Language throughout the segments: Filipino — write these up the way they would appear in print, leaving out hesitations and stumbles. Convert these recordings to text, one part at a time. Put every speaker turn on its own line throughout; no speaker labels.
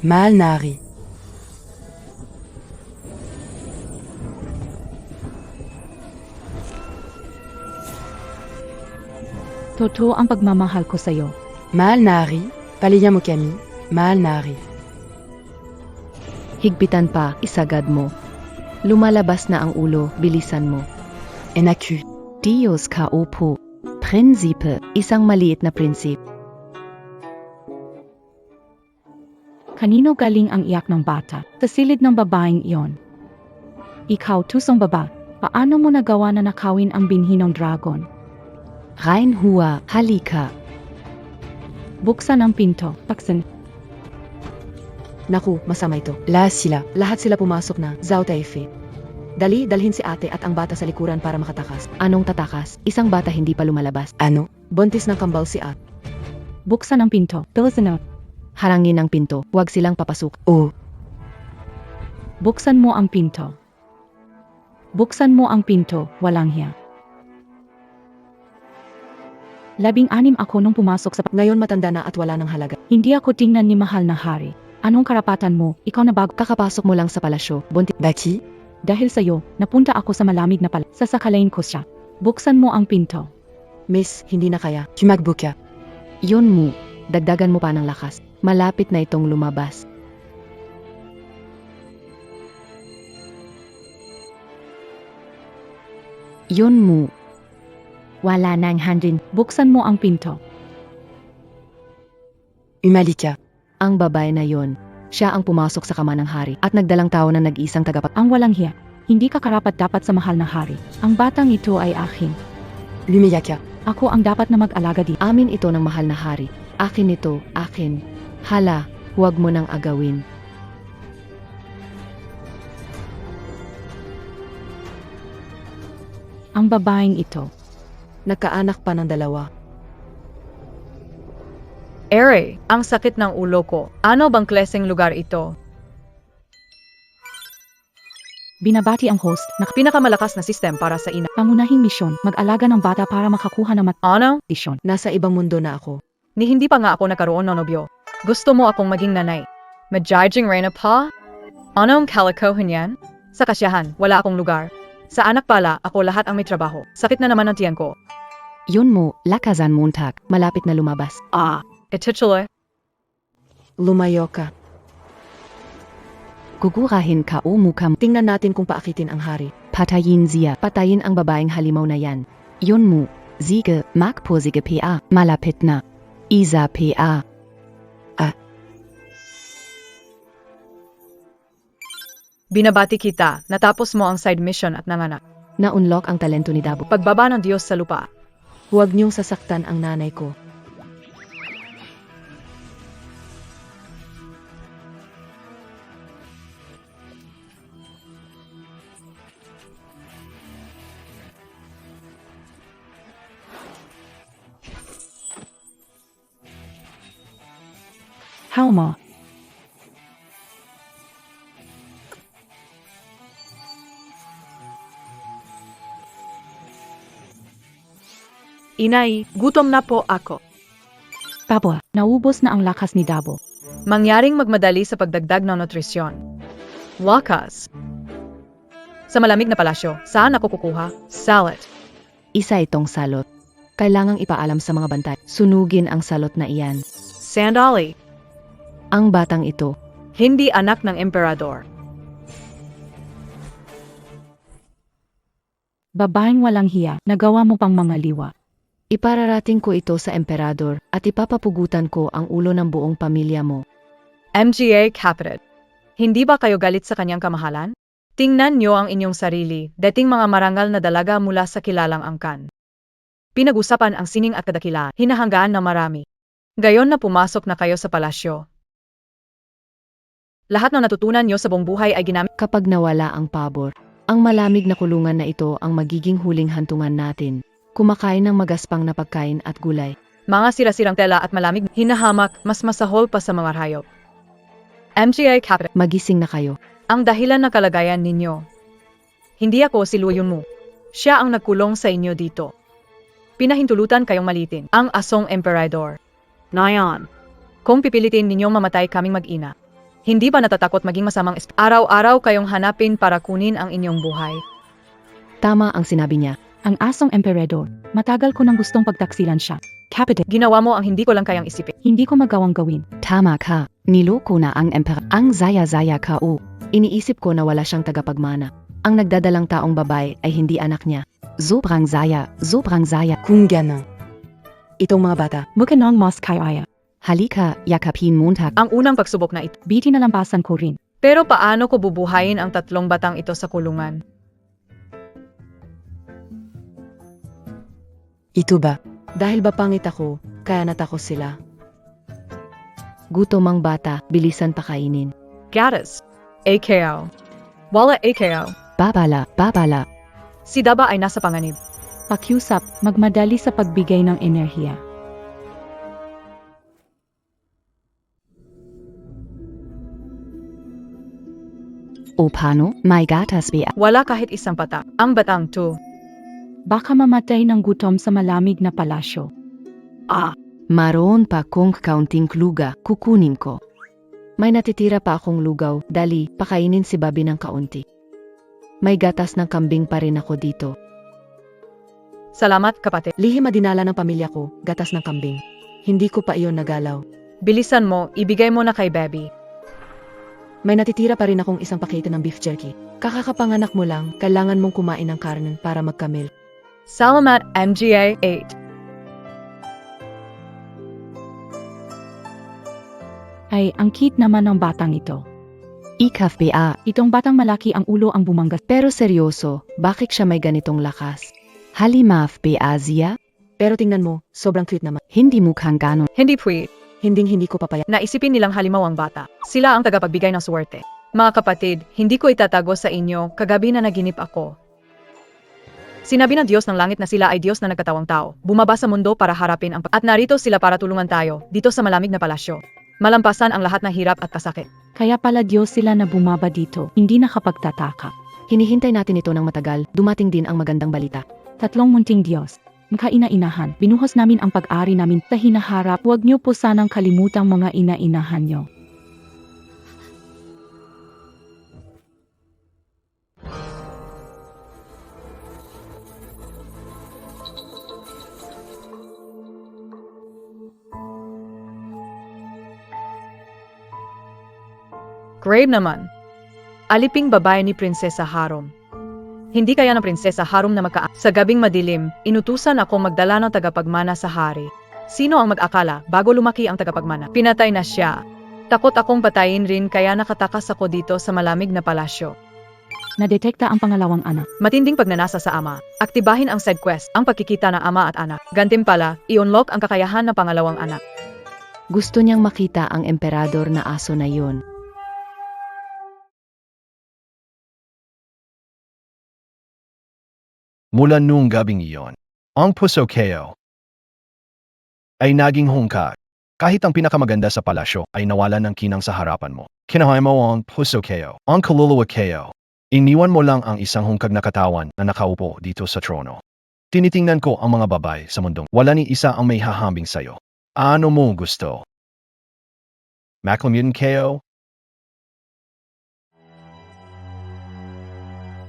Mahal na Ari.
Totoo ang pagmamahal ko sa'yo.
Mahal na Ari. Paliham mo kami. Mahal na Ari.
Higpitan pa, isagad mo. Lumalabas na ang ulo, bilisan mo.
Enaku.
Diyos ka opo. Prinsipe, isang maliit na prinsip.
Kanino galing ang iyak ng bata? Sa silid ng babaeng iyon. Ikaw, tusong baba, paano mo nagawa na nakawin ang binhi ng dragon?
Rein hua, halika.
Buksan ang pinto, taksin.
Naku, masama ito. Lahat sila. Lahat sila pumasok na. Zhao Taife. Dali, dalhin si ate at ang bata sa likuran para makatakas.
Anong tatakas? Isang bata hindi pa lumalabas.
Ano? Buntis ng kambal si at.
Buksan ang pinto, Pilsino.
Harangin ang pinto, huwag silang papasok.
Oh,
Buksan mo ang pinto. Buksan mo ang pinto, walang hiya. 16 ako nung pumasok sa...
ngayon matanda na at wala ng halaga.
Hindi ako tingnan ni mahal na hari. Anong karapatan mo? Ikaw na bago.
Kakapasok mo lang sa palasyo, buntis.
Baki?
Dahil sa'yo, napunta ako sa malamig na pala. Sasakalain ko siya. Buksan mo ang pinto.
Miss, hindi na kaya. Tumagbuka.
Yun mo, dagdagan mo pa ng lakas. Malapit na itong lumabas. Yun mo. Wala nang handin.
Buksan mo ang pinto.
Umalika.
Ang babae na yon, siya ang pumasok sa kama ng hari at nagdalang tao na nag-iisang tagapag.
Ang walang hiya. Hindi ka karapat dapat sa mahal na hari. Ang batang ito ay akin.
Lumiyaka.
Ako ang dapat na mag-alaga dito.
Amin ito ng mahal na hari. Akin ito, akin. Hala, huwag mo nang agawin.
Ang babaeng ito.
Nagkaanak pa ng dalawa.
Ere, ang sakit ng ulo ko. Ano bang klaseng lugar ito?
Binabati ang host na
Pinakamalakas na system para sa ina.
pangunahing misyon, mag-alaga ng bata para makakuha ng
Ano?
matisyon.
Nasa ibang mundo na ako.
Ni hindi pa nga ako nakaroon ng nobyo. Gusto mo akong maging nanay. Majajing Reyna pa? Anong kalikohan yan? Sa kasyahan, wala akong lugar. Sa anak pala, ako lahat ang may trabaho. Sakit na naman ang tiyan ko.
Yun mo, lakasan montag, malapit na lumabas.
Itituloy.
Lumayo ka.
Gugurahin ka o mukam.
Tingnan natin kung paakitin ang hari.
Patayin siya. Patayin ang babaeng halimaw na yan. Yun mo, sige, magposige PA, malapit na. Isa PA.
Binabati kita, natapos mo ang side mission at nanganak.
Na-unlock ang talento ni Dabo.
Pagbaba ng Diyos sa lupa.
Huwag niyong sasaktan ang nanay ko.
Halma.
Inay, gutom na po ako.
Babwa, naubos na ang lakas ni Dabo.
Mangyaring magmadali sa pagdagdag ng nutrisyon. Wakas. Sa malamig na palasyo, saan ako kukuha? Salad.
Isa itong salot. Kailangang ipaalam sa mga bantay. Sunugin ang salot na iyan.
Sandali.
Ang batang ito,
Hindi anak ng emperador.
Babaeng walang hiya, nagawa mo pang mga liwa.
ipararating ko ito sa emperador at ipapapugutan ko ang ulo ng buong pamilya mo.
MGA Captain. Hindi ba kayo galit sa kanyang kamahalan? Tingnan niyo ang inyong sarili, dating mga marangal na dalaga mula sa kilalang angkan. Pinag-usapan ang sining at kadakilaan, hinahanggaan na marami. Gayon na pumasok na kayo sa palasyo. Lahat ng natutunan niyo sa buong buhay ay ginamit.
Kapag nawala ang pabor, ang malamig na kulungan na ito ang magiging huling hantungan natin. Kumakain ng magaspang na pagkain at gulay.
Mga sira-sirang tela at malamig, hinahamak, mas masahol pa sa mga hayop. MGA Captain.
Magising na kayo.
Ang dahilan ng kalagayan ninyo. Hindi ako si Luyon mo. Siya ang nagkulong sa inyo dito. Pinahintulutan kayong malitin ang asong emperador. Nayon. Kung pipilitin ninyong mamatay kaming mag-ina, Hindi ba natatakot maging masamang araw-araw kayong hanapin para kunin ang inyong buhay?
Tama ang sinabi niya.
Ang asong emperador, matagal ko nang gustong pagtaksilan siya. Captain,
Ginawa mo ang hindi ko lang kayang isipin.
hindi ko magawang gawin.
Tama ka. Niloko na ang emperor. Ang zaya-zaya ka o. Iniisip ko na wala siyang tagapagmana. Ang nagdadalang taong babae ay hindi anak niya. Sobrang zaya, sobrang zaya.
Kung gano'n. Itong mga bata,
Mukanong mas kaya.
Halika, yakapin montag.
Ang unang pagsubok na ito.
Biti na lampasan ko rin.
Pero paano ko bubuhayin ang 3 batang ito sa kulungan?
ito ba? Dahil ba pangit ako, kaya natakot sila?
Gutom ang bata, bilisan pakainin.
Gatas. AKO. Wala AKO.
Babala, babala.
Si Daba ay nasa panganib.
Pakiusap, magmadali sa pagbigay ng enerhiya.
O paano? May gatas ba?
Wala kahit isang patak. Ang batang to.
Baka mamatay ng gutom sa malamig na palasyo.
Maroon pa kong kaunting luga, kukunin ko. May natitira pa akong lugaw, dali, pakainin si Bobby ng kaunti. May gatas ng kambing pa rin ako dito.
Salamat, kapatid.
Lihim madinala ng pamilya ko, gatas ng kambing. Hindi ko pa iyon nagalaw.
Bilisan mo, ibigay mo na kay Baby.
May natitira pa rin akong isang pakete ng beef jerky. Kakakapanganak mo lang, kailangan mong kumain ng karne para magkamil.
Salamat, MGA 8.
Ay, ang cute naman ng batang ito.
Ikaf ba?
Itong batang malaki ang ulo ang bumanggas.
Pero seryoso, bakit siya may ganitong lakas? Halimaf ba Asia?
Pero tingnan mo, sobrang cute naman.
Hindi mukhang ganon.
Hindi pwede.
Hindi ko papayag.
Naisipin nilang halimaw ang bata. Sila ang tagapagbigay ng swerte. Mga kapatid, hindi ko itatago sa inyo, kagabi na naginip ako. Sinabi ng Diyos ng langit na sila ay Diyos na nagkatawang tao. Bumaba sa mundo para harapin ang at narito sila para tulungan tayo, dito sa malamig na palasyo. Malampasan ang lahat ng hirap at pasakit.
Kaya pala Diyos sila na bumaba dito, hindi nakapagtataka.
Hinihintay natin ito ng matagal, dumating din ang magandang balita.
3 munting Diyos. Makaina-inahan, binuhos namin ang pag-ari namin sa hinaharap. Huwag niyo po sanang kalimutang mga ina-inahan niyo.
Grave naman. Aliping babae ni Prinsesa Harum. Hindi kaya ng Prinsesa Harum na sa gabing madilim, inutusan ako magdala ng tagapagmana sa hari. Sino ang mag-akala bago lumaki ang tagapagmana? Pinatay na siya. Takot akong patayin rin kaya nakatakas ako dito sa malamig na palasyo.
Nadetekta ang pangalawang anak.
Matinding pagnanasa sa ama. Aktibahin ang side quest, ang pagkikita ng ama at anak. Gantimpala, i-unlock ang kakayahan ng pangalawang anak.
Gusto niyang makita ang emperador na aso na yun.
Mula noong gabing iyon, ang puso Keo ay naging hungkag. Kahit ang pinakamaganda sa palasyo ay nawalan ng kinang sa harapan mo. Kinahay mo ang puso Keo, ang kaluluwa Keo. Iniwan mo lang ang isang hungkag na katawan na nakaupo dito sa trono. Tinitingnan ko ang mga babae sa mundong. Wala ni isa ang may hahambing sa'yo. Ano mo gusto? Maclean Keo?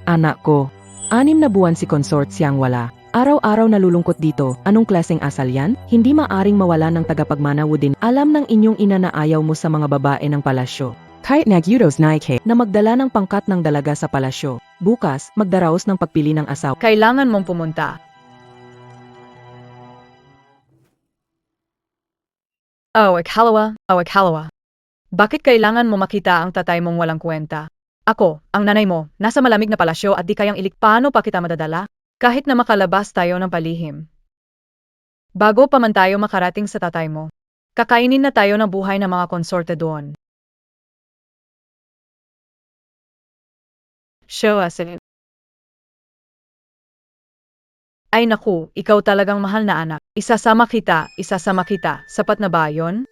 Anak ko, 6 na buwan si consort siyang wala. Araw-araw nalulungkot dito. Anong klaseng asal yan? Hindi maaring mawala ng tagapagmana Woodin. Alam ng inyong ina na ayaw mo sa mga babae ng palasyo. Kahit nagyudos naike na magdala ng pangkat ng dalaga sa palasyo. Bukas, magdaraos ng pagpili ng asawa.
Kailangan mong pumunta. Oh, ikalawa. Bakit kailangan mo makita ang tatay mong walang kwenta? Ako, ang nanay mo, nasa malamig na palasyo at di kayang paano pa kita madadala? Kahit na makalabas tayo ng palihim. Bago pa man tayo makarating sa tatay mo, kakainin na tayo ng buhay ng mga konsorte doon. Show us it. Ay naku, ikaw talagang mahal na anak. Isasama kita. Sapat na ba yon?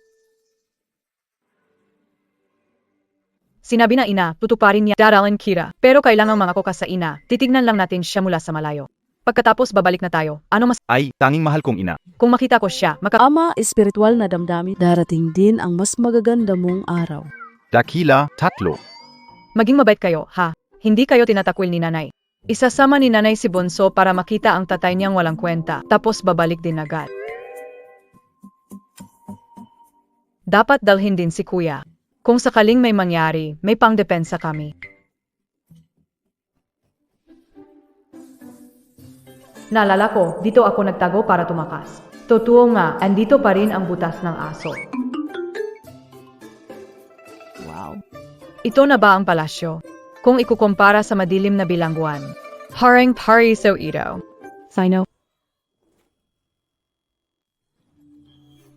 Sinabi na ina, tutuparin niya daralin Kira. Pero kailangang mga kokas sa ina, titignan lang natin siya mula sa malayo. Pagkatapos babalik na tayo. Ano mas...
Ay, tanging mahal kong ina.
Kung makita ko siya,
Ama, espiritual na damdamin, darating din ang mas magaganda mong araw.
Dakila, tatlo.
Maging mabait kayo, ha? Hindi kayo tinatakwil ni nanay. Isasama ni nanay si Bonso para makita ang tatay niyang walang kwenta, tapos babalik din agad. Dapat dalhin din si kuya. Kung sakaling may mangyari, may pangdepensa kami. Naalala ko, dito ako nagtago para tumakas. Totoo nga, andito pa rin ang butas ng aso. Ito na ba ang palasyo? Kung ikukumpara sa madilim na bilangguan. Haring pariso ito.
Sino?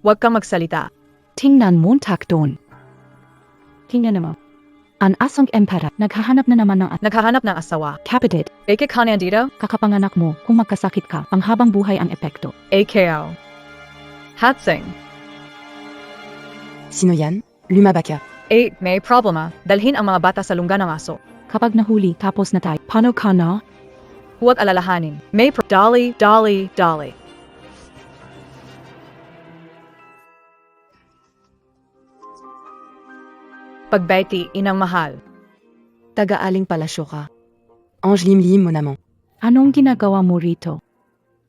Huwag kang magsalita.
Tingnan mo takton. Tingnan mo. Ang asong empera, naghahanap na naman ng
Naghahanap ng asawa.
kapatid.
Eke ka na dito?
Kakapanganak mo, kung magkasakit ka, ang habang buhay ang epekto.
AKO. Hatsing.
Sino yan? Lumabaka.
May problema. Dalhin ang mga bata sa lungga ng aso.
Kapag nahuli, tapos na tayo. Paano ka na?
Huwag alalahanin. Dolly. Pagbeti, inang mahal.
Taga-aling palasyo ka.
Ange Lim, mon amant.
Anong ginagawa mo rito?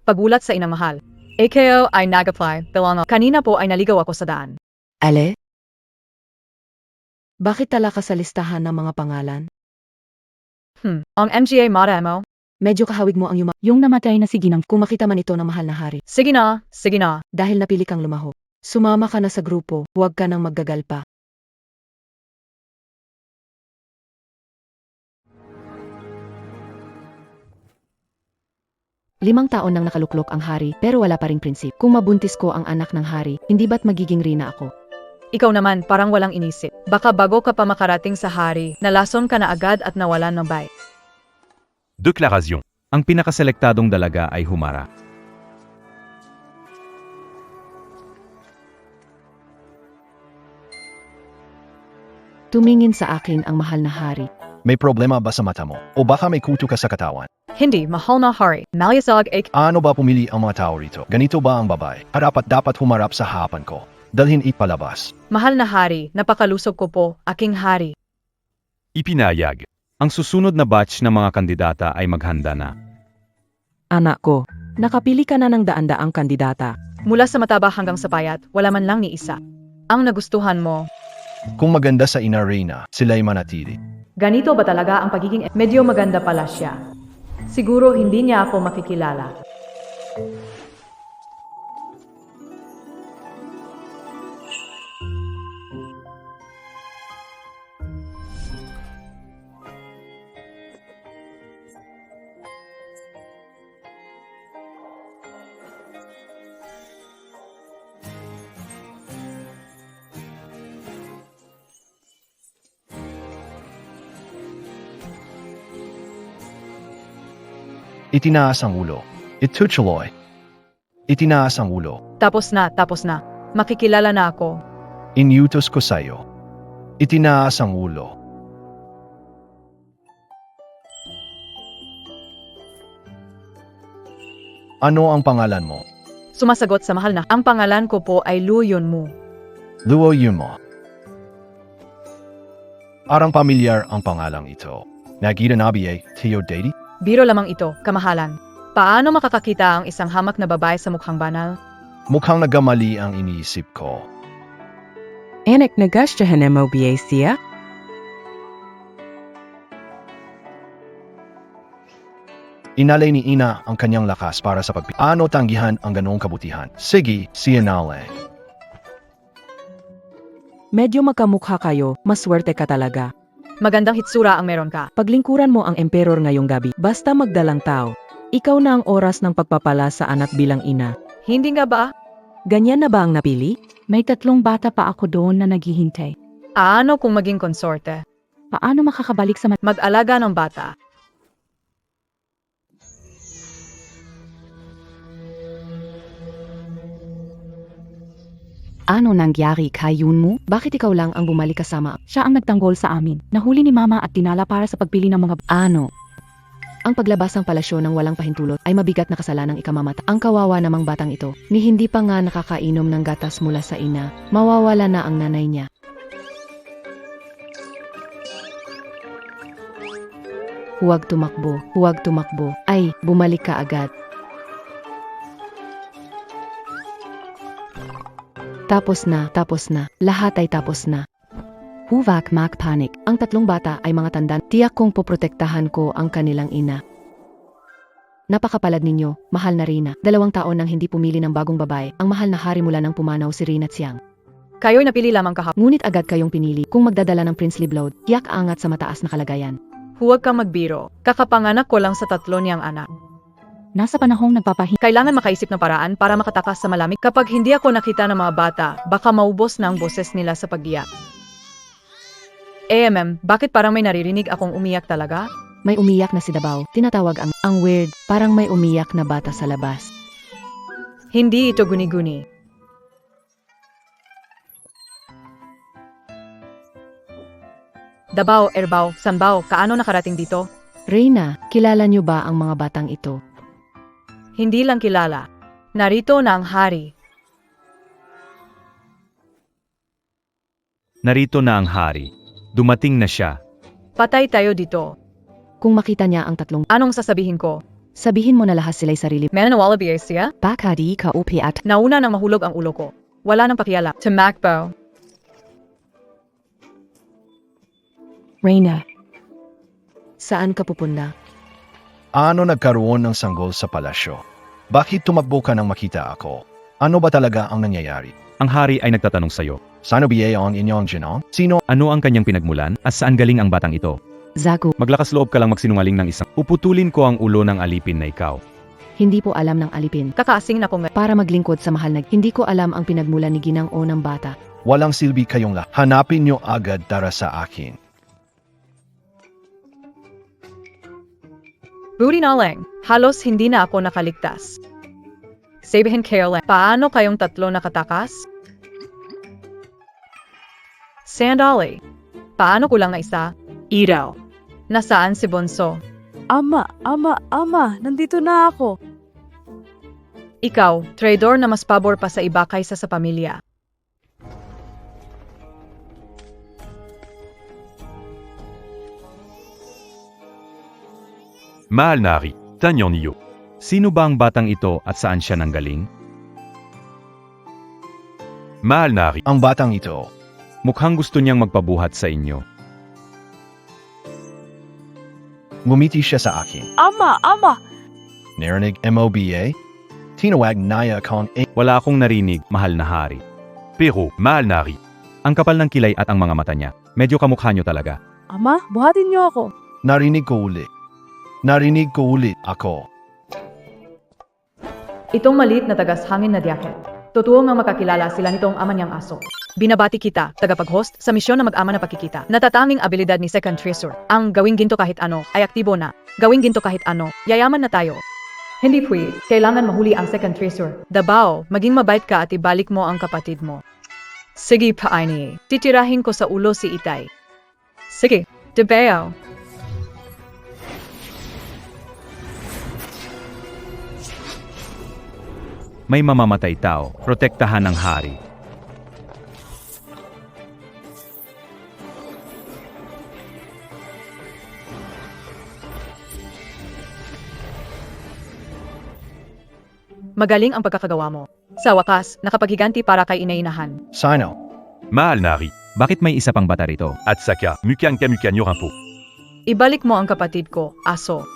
Pagulat sa inang mahal. AKO ay nag-apply. Kanina po ay naligaw ako sa daan.
Ale?
Bakit tala ka sa listahan ng mga pangalan?
Ang MGA mara mo?
Medyo kahawig mo ang
Yung namatay na si Ginang.
kung makita man ito ng mahal na hari.
Sige na.
Dahil napili kang lumaho. Sumama ka na sa grupo, huwag ka nang maggagalpa. Limang taon nang nakaluklok ang hari, pero wala pa ring prinsip. Kung mabuntis ko ang anak ng hari, hindi ba't magiging rina ako?
Ikaw naman parang walang inisip. Baka bago ka pa makarating sa hari, nalason ka na agad at nawalan ng bay.
Deklarasyon.
Ang pinakaselektadong dalaga ay humara.
Tumingin sa akin ang mahal na hari.
May problema ba sa mata mo? O baka may kuto ka sa katawan?
Hindi, mahal na hari. Malyasag ak.
Ano ba pumili ang mga tao rito? Ganito ba ang babae? Dapat humarap sa harapan ko. Dalhin ipalabas.
Mahal na hari, napakalusog ko po, aking hari.
Ipinayag. Ang susunod na batch ng mga kandidata ay maghanda na.
Anak ko, nakapili ka na ng daan-daang kandidata.
Mula sa mataba hanggang sa payat, wala man lang ni isa. Ang nagustuhan mo,
Kung maganda sa ina Reyna, sila'y manatili.
ganito ba talaga ang pagiging medyo maganda pala siya? Siguro hindi niya ako makikilala.
Itinaas ang ulo. Itutuloy. Itinaas ang ulo.
Tapos na. Makikilala na ako.
Inutos ko sa'yo. Itinaas ang ulo. Ano ang pangalan mo?
Sumasagot sa mahal na. Ang pangalan ko po ay Luo Yunmu.
Luo Yunmo. Arang pamilyar ang pangalang ito. Nagita nabi Theodati?
Biro lamang ito, kamahalan. Paano makakakita ang isang hamak na babae sa mukhang banal?
Mukhang nagamali ang iniisip ko.
Anak nagastyahan mo ba siya?
Inalay ni Ina ang kanyang lakas para sa Ano tanggihan ang ganoong kabutihan? Sige, si Inalay.
Medyo magkamukha kayo, maswerte ka talaga.
Magandang hitsura ang meron ka.
Paglingkuran mo ang emperor ngayong gabi, basta magdalang tao. Ikaw na ang oras ng pagpapala sa anak bilang ina.
Hindi nga ba?
Ganyan na ba ang napili?
May 3 bata pa ako doon na naghihintay.
Ano kung maging konsorte?
Paano makakabalik sa
Mag-alaga ng bata.
Ano nangyari kay Yunmu? Bakit ikaw lang ang bumalik kasama?
Siya ang nagtanggol sa amin. Nahuli ni Mama at dinala para sa pagpili ng mga
Ano? Ang paglabas ng palasyo ng walang pahintulot ay mabigat na kasalanang ikamamata. Ang kawawa namang batang ito, ni hindi pa nga nakakainom ng gatas mula sa ina, mawawala na ang nanay niya. Huwag tumakbo, huwag tumakbo. Ay, bumalik ka agad. Tapos na, lahat ay tapos na. Huvak mak panic. Ang tatlong bata ay mga tanda. Tiyak kong poprotektahan ko ang kanilang ina. Napakapalad ninyo, mahal na Rina. 2 taon nang hindi pumili ng bagong babae. Ang mahal na hari mula nang pumanaw si Rina Tsiang.
Kayo'y napili lamang kahapon.
Ngunit agad kayong pinili. Kung magdadala ng princely blood, tiyak angat sa mataas na kalagayan.
Huwag kang magbiro. Kakapanganak ko lang sa 3 niyang anak.
Nasa panahong nagpapahinga.
Kailangan makaisip ng paraan para makatakas sa malamig. Kapag hindi ako nakita ng mga bata, baka maubos na ang boses nila sa pag-iyak. Bakit parang may naririnig akong umiyak talaga?
May umiyak na si Dabaw. Tinatawag ang weird, parang may umiyak na bata sa labas.
Hindi ito guni-guni. Dabaw, Erbaw, Sanbaw, kaano nakarating dito?
Reyna, kilala niyo ba ang mga batang ito?
Hindi lang kilala. Narito na ang hari.
Narito na ang hari. Dumating na siya.
Patay tayo dito.
Kung makita niya ang tatlong,
Anong sasabihin ko?
sabihin mo na lahat sila'y sarili.
Meron na wallaby siya?
Baka di ka upi at
Nauna nang mahulog ang ulo ko. Wala nang pakialam. Tumakbo.
Reyna,
saan ka pupunta?
Ano nagkaroon ng sanggol sa palasyo? Bakit tumakbo ka nang makita ako? Ano ba talaga ang nangyayari?
Ang hari ay nagtatanong sa'yo.
Sano biye ang inyong ginong? Sino?
Ano ang kanyang pinagmulan at saan galing ang batang ito?
Zago,
Maglakas loob ka lang magsinungaling ng isang. Uputulin ko ang ulo ng alipin na ikaw.
hindi po alam ng alipin.
Kakaasing na ko nga.
Para maglingkod sa mahal na, hindi ko alam ang pinagmulan ni Ginang o ng bata.
Walang silbi kayong lahat. Hanapin nyo agad para sa akin.
Buti na lang, halos hindi na ako nakaligtas. Sabihin kayo lang, paano kayong 3 nakatakas? Sandali, paano kulang na isa? Iraw, nasaan si Bonso?
Ama, nandito na ako.
Ikaw, traidor na mas pabor pa sa iba kaysa sa pamilya.
Mahal na hari, tanyon niyo.
Sino ba ang batang ito at saan siya nanggaling?
Mahal na hari,
Ang batang ito,
Mukhang gusto niyang magpabuhat sa inyo.
ngumiti siya sa akin.
Ama!
Narinig MOBA? Tinawag naya kong
Wala akong narinig, mahal na hari.
pero mahal na hari.
Ang kapal ng kilay at ang mga mata niya. Medyo kamukha niyo talaga.
Ama, buhatin niyo ako.
Narinig ko ulit ako.
Itong maliit na tagas hangin na diaket. Totoo nga makakilala sila nitong ama niyang aso. Binabati kita, tagapag-host, sa misyon na mag-ama na pakikita. Natatanging abilidad ni Second Treasure. Ang gawing ginto kahit ano, ay aktibo na. Gawing ginto kahit ano, yayaman na tayo. Hindi pwede, kailangan mahuli ang Second Treasure. Dabaw, maging mabait ka at ibalik mo ang kapatid mo. Sige paani, titirahin ko sa ulo si Itay. Sige, Dabaw.
May mamamatay tao, protektahan ng hari.
Magaling ang pagkakagawa mo. Sa wakas, nakapaghiganti para kay inainahan.
Sino?
Mahal na hari.
Bakit may isa pang bata rito?
At saka, mukhang nyo rin po.
Ibalik mo ang kapatid ko, aso.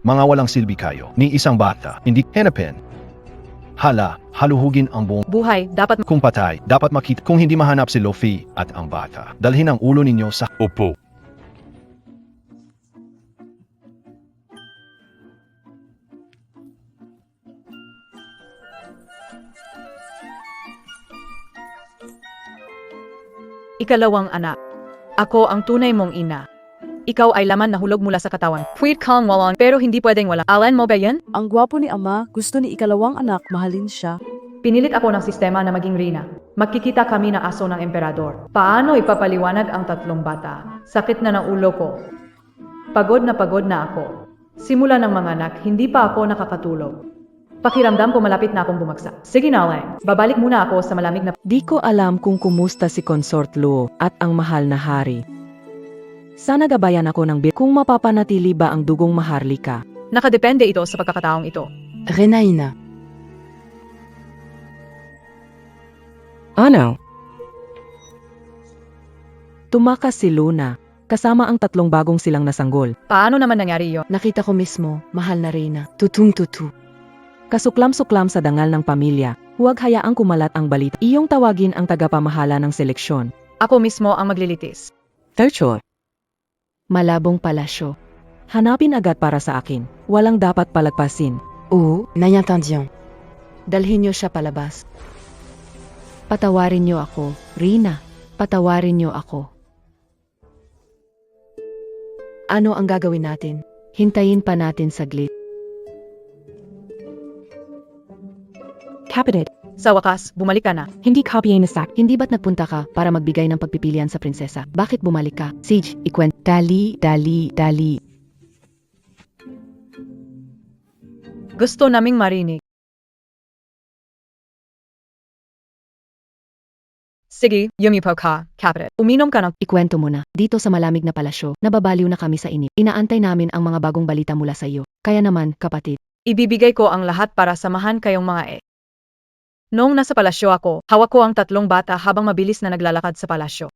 Mga walang silbi kayo, ni isang bata, hindi hanapin. Haluhugin ang buong
Buhay, dapat
kung patay, dapat makita kung hindi mahanap si Luffy at ang bata. Dalhin ang ulo ninyo sa
Opo.
ikalawang anak. Ako ang tunay mong ina. Ikaw ay laman na hulog mula sa katawan. Pwede kang walang, pero hindi pwedeng wala. Alan mo ba yan?
Ang gwapo ni Ama, gusto ni ikalawang anak, mahalin siya.
Pinilit ako ng sistema na maging reyna. Magkikita kami na aso ng emperador. Paano ipapaliwanag ang 3 bata? Sakit na ng ulo ko. Pagod na ako. Simula ng mga anak, hindi pa ako nakakatulog. Pakiramdam ko malapit na akong bumagsak. Sige na lang, babalik muna ako sa malamig na...
Di ko alam kung kumusta si Consort Luo at ang mahal na hari. Sana gabayan ako ng kung mapapanatili ba ang dugong maharlika.
Nakadepende ito sa pagkakataong ito.
Renaina.
Ano? Tumakas si Luna, kasama ang 3 bagong silang nasanggol.
Paano naman nangyari iyon?
Nakita ko mismo, mahal na Reyna. Tutung tutu.
Kasuklam-suklam sa dangal ng pamilya, huwag hayaang kumalat ang balita. Iyong tawagin ang tagapamahala ng seleksyon.
Ako mismo ang maglilitis.
Tercho,
Malabong palasyo.
hanapin agad para sa akin. Walang dapat palagpasin.
Oh, n'ayant-indien.
Dalhin niyo siya palabas. Patawarin niyo ako, Rina. Patawarin niyo ako.
Ano ang gagawin natin?
Hintayin pa natin saglit.
Kapatid,
Sa wakas, bumalik ka na.
hindi kopya na sak.
Hindi ba't nagpunta ka para magbigay ng pagpipilian sa prinsesa? Bakit bumalik ka? Siege, ikwent. Dali.
Gusto naming marinig. Sige, yumipaw ka, kapatid. Uminom ka ng...
Ikwento mo na. Dito sa malamig na palasyo, nababaliw na kami sa init. Inaantay namin ang mga bagong balita mula sa iyo. Kaya naman, kapatid,
Ibibigay ko ang lahat para samahan kayong mga Noong nasa palasyo ako, hawak ko ang 3 bata habang mabilis na naglalakad sa palasyo.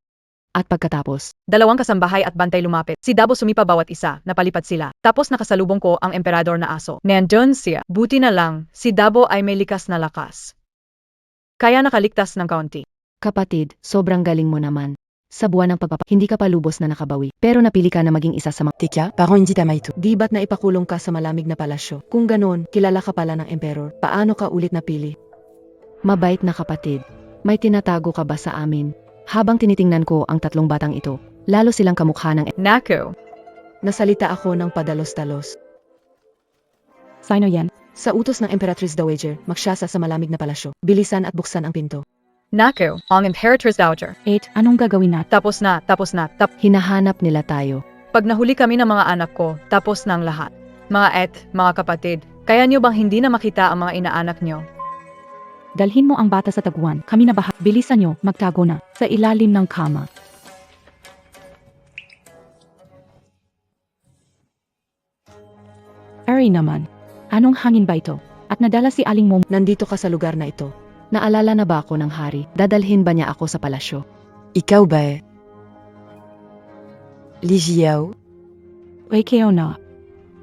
at pagkatapos,
2 kasambahay at bantay lumapit. Si Dabo sumipa bawat isa, napalipad sila. Tapos nakasalubong ko ang emperador na aso. Nandun siya. Buti na lang, si Dabo ay may likas na lakas. Kaya nakaligtas ng kaunti.
kapatid, sobrang galing mo naman. Sa buwan ng hindi ka pa lubos na nakabawi. Pero napili ka na maging isa sa mga...
Tika, parang hindi tama ito.
Di ba't na ipakulong ka sa malamig na palasyo? Kung ganon, kilala ka pala ng emperor. Paano ka ulit napili? Mabait na kapatid. May tinatago ka ba sa amin? Habang tinitingnan ko ang 3 batang ito, lalo silang kamukha ng...
Naku,
Nasalita ako ng padalos-dalos.
Sino yan?
Sa utos ng Emperatrice Dowager, magsyasa sa malamig na palasyo. Bilisan at buksan ang pinto.
naku, ang Imperatrice Dowager.
8, anong gagawin natin?
Tapos na.
Hinahanap nila tayo.
Pag nahuli kami ng mga anak ko, tapos na ang lahat. Mga kapatid, kaya niyo bang hindi na makita ang mga inaanak niyo?
Dalhin mo ang bata sa taguan. Kami na baha. Bilisan nyo, magtago na. Sa ilalim ng kama. Ari naman. Anong hangin ba ito? At nadala si Aling Mom.
Nandito ka sa lugar na ito. Naalala na ba ako ng hari? Dadalhin ba niya ako sa palasyo?
Ikaw ba eh? Li Jiao?
Uy, kayo na.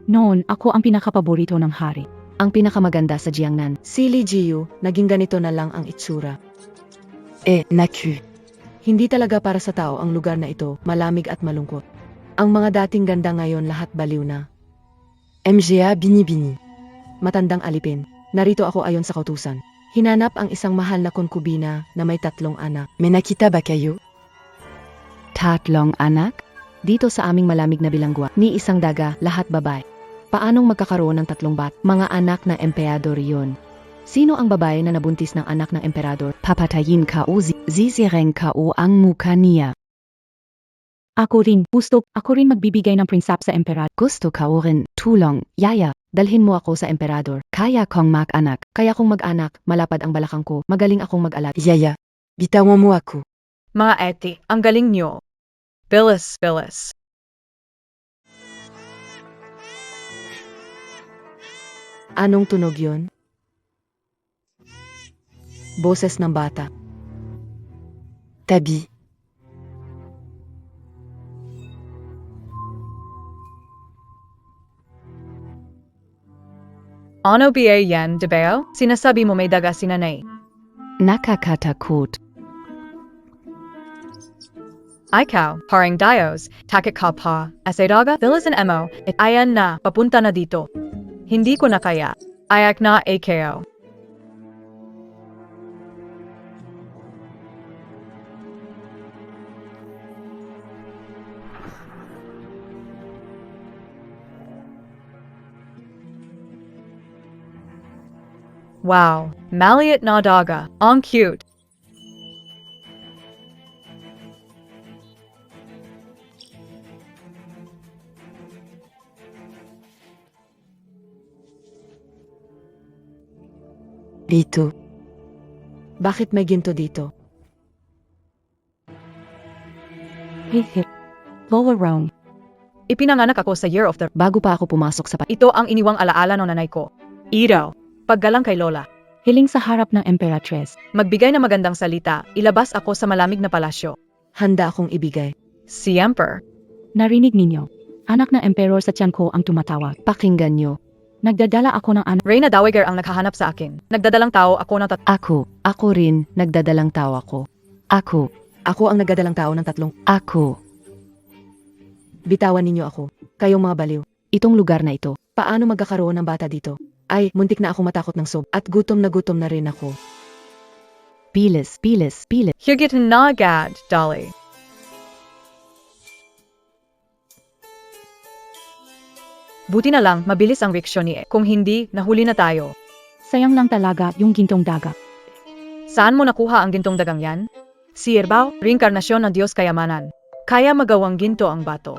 Noon, ako ang pinakapaborito ng hari.
Ang pinakamaganda sa Jiangnan. Si Li Jiu, naging ganito na lang ang itsura.
Naku.
Hindi talaga para sa tao ang lugar na ito, malamig at malungkot. Ang mga dating ganda ngayon lahat baliw na.
MGA bini-bini.
Matandang alipin. Narito ako ayon sa kautusan. Hinanap ang isang mahal na konkubina na may 3 anak.
Mais nakita ba kayo?
3 anak? Dito sa aming malamig na bilangguan, ni isang daga, lahat babae. Paanong magkakaroon ng 3 mga anak ng emperador yon? Sino ang babae na nabuntis ng anak ng emperador? Papatayin ka o zizireng ka o ang mukha niya.
Ako rin magbibigay ng prinsap sa emperor.
Gusto ka o rin, tulong, yaya, dalhin mo ako sa emperador. Kaya kong mag-anak. Kaya kong mag-anak, malapad ang balakang ko, magaling akong mag-alat.
Yaya, bitawan mo ako.
Mga eti, ang galing niyo. Bilis.
Anong tunog yon? Boses ng bata.
Tabi.
Ano ba yan, Debeo? Sinasabi mo may daga si nanay.
Nakakatakot.
Ikaw, paring Dios, takit ka pa. Daga, bilis and emo, ayan na, papunta na dito. Hindi ko na kaya. Ayak na AKO. Wow, maliit na daga. Ang cute.
Rito.
Bakit may ginto dito?
Hihit. Lower wrong.
Ipinanganak ako sa Year of the...
Bago pa ako pumasok sa
Ito ang iniwang alaala ng nanay ko. Iraw. Paggalang kay Lola.
Hiling sa harap ng Emperatrice.
Magbigay ng magandang salita, ilabas ako sa malamig na palasyo.
handa akong ibigay.
Si Emperor.
Narinig ninyo. Anak ng emperor sa tiyan ko ang tumatawag.
Pakinggan nyo.
Nagdadala ako ng anak.
Reyna Dowager ang naghahanap sa akin. Nagdadalang tao ako ng
Ako rin, nagdadalang tao ako.
Ako ang nagdadalang tao ng tatlong.
Ako.
Bitawan ninyo ako. Kayong mga baliw.
Itong lugar na ito.
Paano magkakaroon ng bata dito? Ay, muntik na ako matakot ng sob. At gutom na rin ako.
Pilis.
Higit na agad, Dolly. Buti na lang, mabilis ang reaksyon ni E. Kung hindi, nahuli na tayo.
Sayang lang talaga yung gintong daga.
Saan mo nakuha ang gintong dagang yan? Si Irbaw, reinkarnasyon ng Diyos Kayamanan. Kaya magawang ginto ang bato.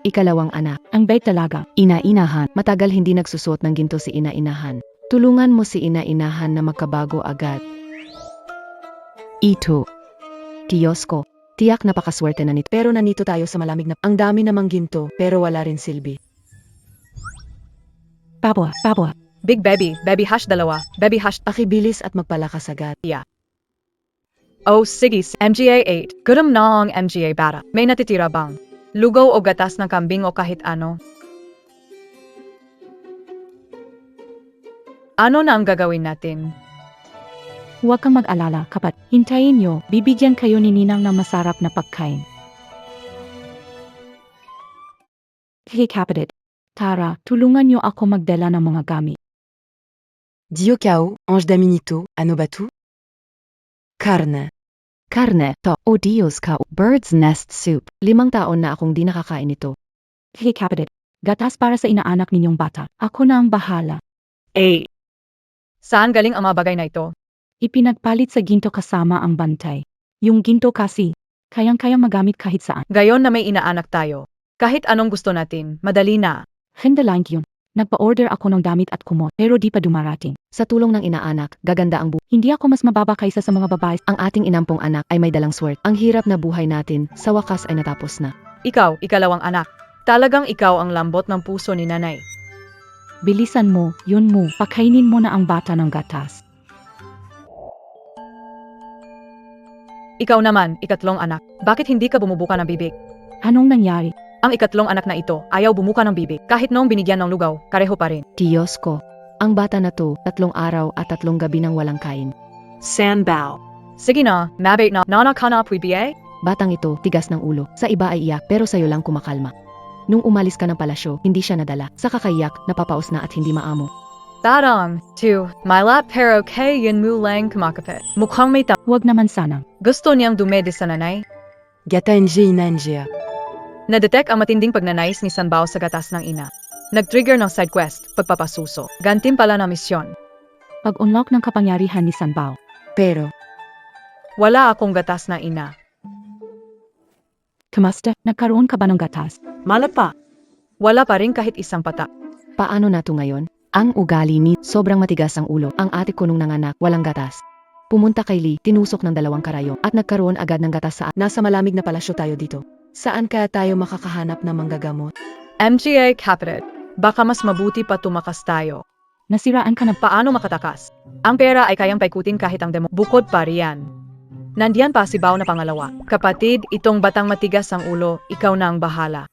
Ikalawang anak.
Ang bait talaga.
Ina-inahan. Matagal hindi nagsusuot ng ginto si ina-inahan. Tulungan mo si ina-inahan na magkabago agad. Ito. Diyos ko. Tiyak napakaswerte na nito.
Pero nanito tayo sa malamig na. Ang dami namang ginto, pero wala rin silbi.
Babwa.
Big baby hash 2, baby hash...
Pakibilis at magpalakas agad.
Oh, sige, MGA 8. Gutom na ang MGA bata. May natitira bang? Lugaw o gatas ng kambing o kahit ano? Ano na ang gagawin natin?
Huwag kang mag-alala, kapat. Hintayin nyo, bibigyan kayo ni Ninang ng masarap na pagkain. Hey, kapatid. Tara, tulungan nyo ako magdala ng mga gamit.
Dio Kao, Ange d'Aminito, Anobatu. Carne.
Karne. O Diyos ka. Bird's nest soup. 5 taon na akong di nakakain ito.
Hey, kapatid. Gatas para sa inaanak ninyong bata. Ako na ang bahala.
Saan galing ang mga bagay na ito?
Ipinagpalit sa ginto kasama ang bantay. Yung ginto kasi, kayang-kayang magamit kahit saan.
Gayon na may inaanak tayo. Kahit anong gusto natin, madali na.
Hindalang yun. Nagpa-order ako ng damit at kumot, pero di pa dumarating.
Sa tulong ng inaanak, gaganda ang buhay.
Hindi ako mas mababa kaysa sa mga babae.
Ang ating inampong anak ay may dalang swerte. Ang hirap na buhay natin, sa wakas ay natapos na.
Ikaw, ikalawang anak. Talagang ikaw ang lambot ng puso ni nanay.
Bilisan mo, yun mo, pakainin mo na ang bata ng gatas.
Ikaw naman, ikatlong anak. Bakit hindi ka bumubuka ng bibig?
Anong nangyari?
Ang ikatlong anak na ito, ayaw bumuka ng bibig. Kahit noong binigyan ng lugaw, kareho pa rin.
Diyos ko. Ang bata na to, 3 araw at 3 gabi nang walang kain.
Sanbao. Sige na, mabait na, nana ka na puibiye?
Batang ito, tigas ng ulo. Sa iba ay iyak, pero sa'yo lang kumakalma. Nung umalis ka ng palasyo, hindi siya nadala. Sa kakaiyak, napapaos na at hindi maamo.
Tarang, 2, my lap pero kay yun mo lang kumakapit. Mukhang may
Huwag naman sana.
gusto niyang dumede sa nanay.
Gata NG ina NGA.
Na-detect ang matinding pagnanais ni Sanbao sa gatas ng ina. Nag-trigger ng side quest, pagpapasuso. Gantimpala na misyon.
Pag-unlock ng kapangyarihan ni Sanbao.
Pero,
Wala akong gatas na ina.
Kamusta? Nagkaroon ka ba ng gatas?
Malapa. Wala pa rin kahit isang pata.
Paano na to ngayon? Ang ugali ni, sobrang matigas ang ulo. Ang ate ko nung nanganak, walang gatas. Pumunta kay Lee, tinusok ng 2 karayom, at nagkaroon agad ng gatas sa
nasa malamig na palasyo tayo dito. Saan kaya tayo makakahanap ng manggagamot?
MGA Capital. Baka mas mabuti pa tumakas tayo.
Nasiraan ka na
Paano makatakas? Ang pera ay kayang paikutin kahit ang demo. Bukod pa riyan. Nandiyan pa si Bao na pangalawa. Kapatid, itong batang matigas ang ulo, ikaw na ang bahala.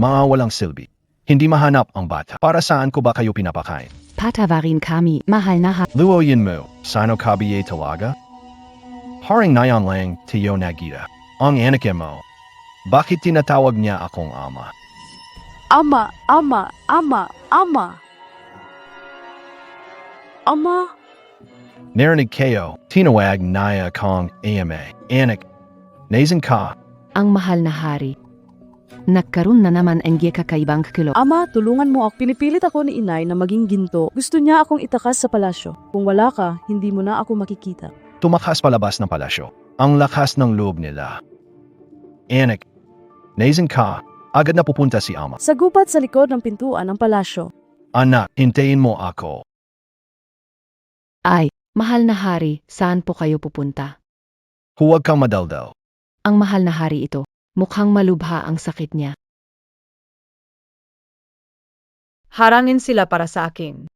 Mga walang silbi. Hindi mahanap ang bata. Para saan ko ba kayo pinapakain?
Patavarin kami, mahal na
Luoyin mo, sano kabiye talaga? Haring nayon lang, tiyo nagita. Ang anak mo. Bakit tinatawag niya akong ama?
Ama, ama, ama, ama. Ama,
Narinig kayo, tinawag naya kong AMA. Anak. Nazen ka.
ang mahal na hari. Nagkaroon na naman ang kakaibang kilo.
ama, tulungan mo ako. Pinipilit ako ni inay na maging ginto. Gusto niya akong itakas sa palasyo. Kung wala ka, hindi mo na ako makikita.
Tumakas palabas ng palasyo. Ang lakas ng loob nila. Anak. Nazen ka. Agad na pupunta si ama.
Sa gubat sa likod ng pintuan ng palasyo.
Anak, hintayin mo ako.
Mahal na hari, saan po kayo pupunta?
Huwag kang madaldal.
Ang mahal na hari ito. Mukhang malubha ang sakit niya.
Harangin sila para sa akin.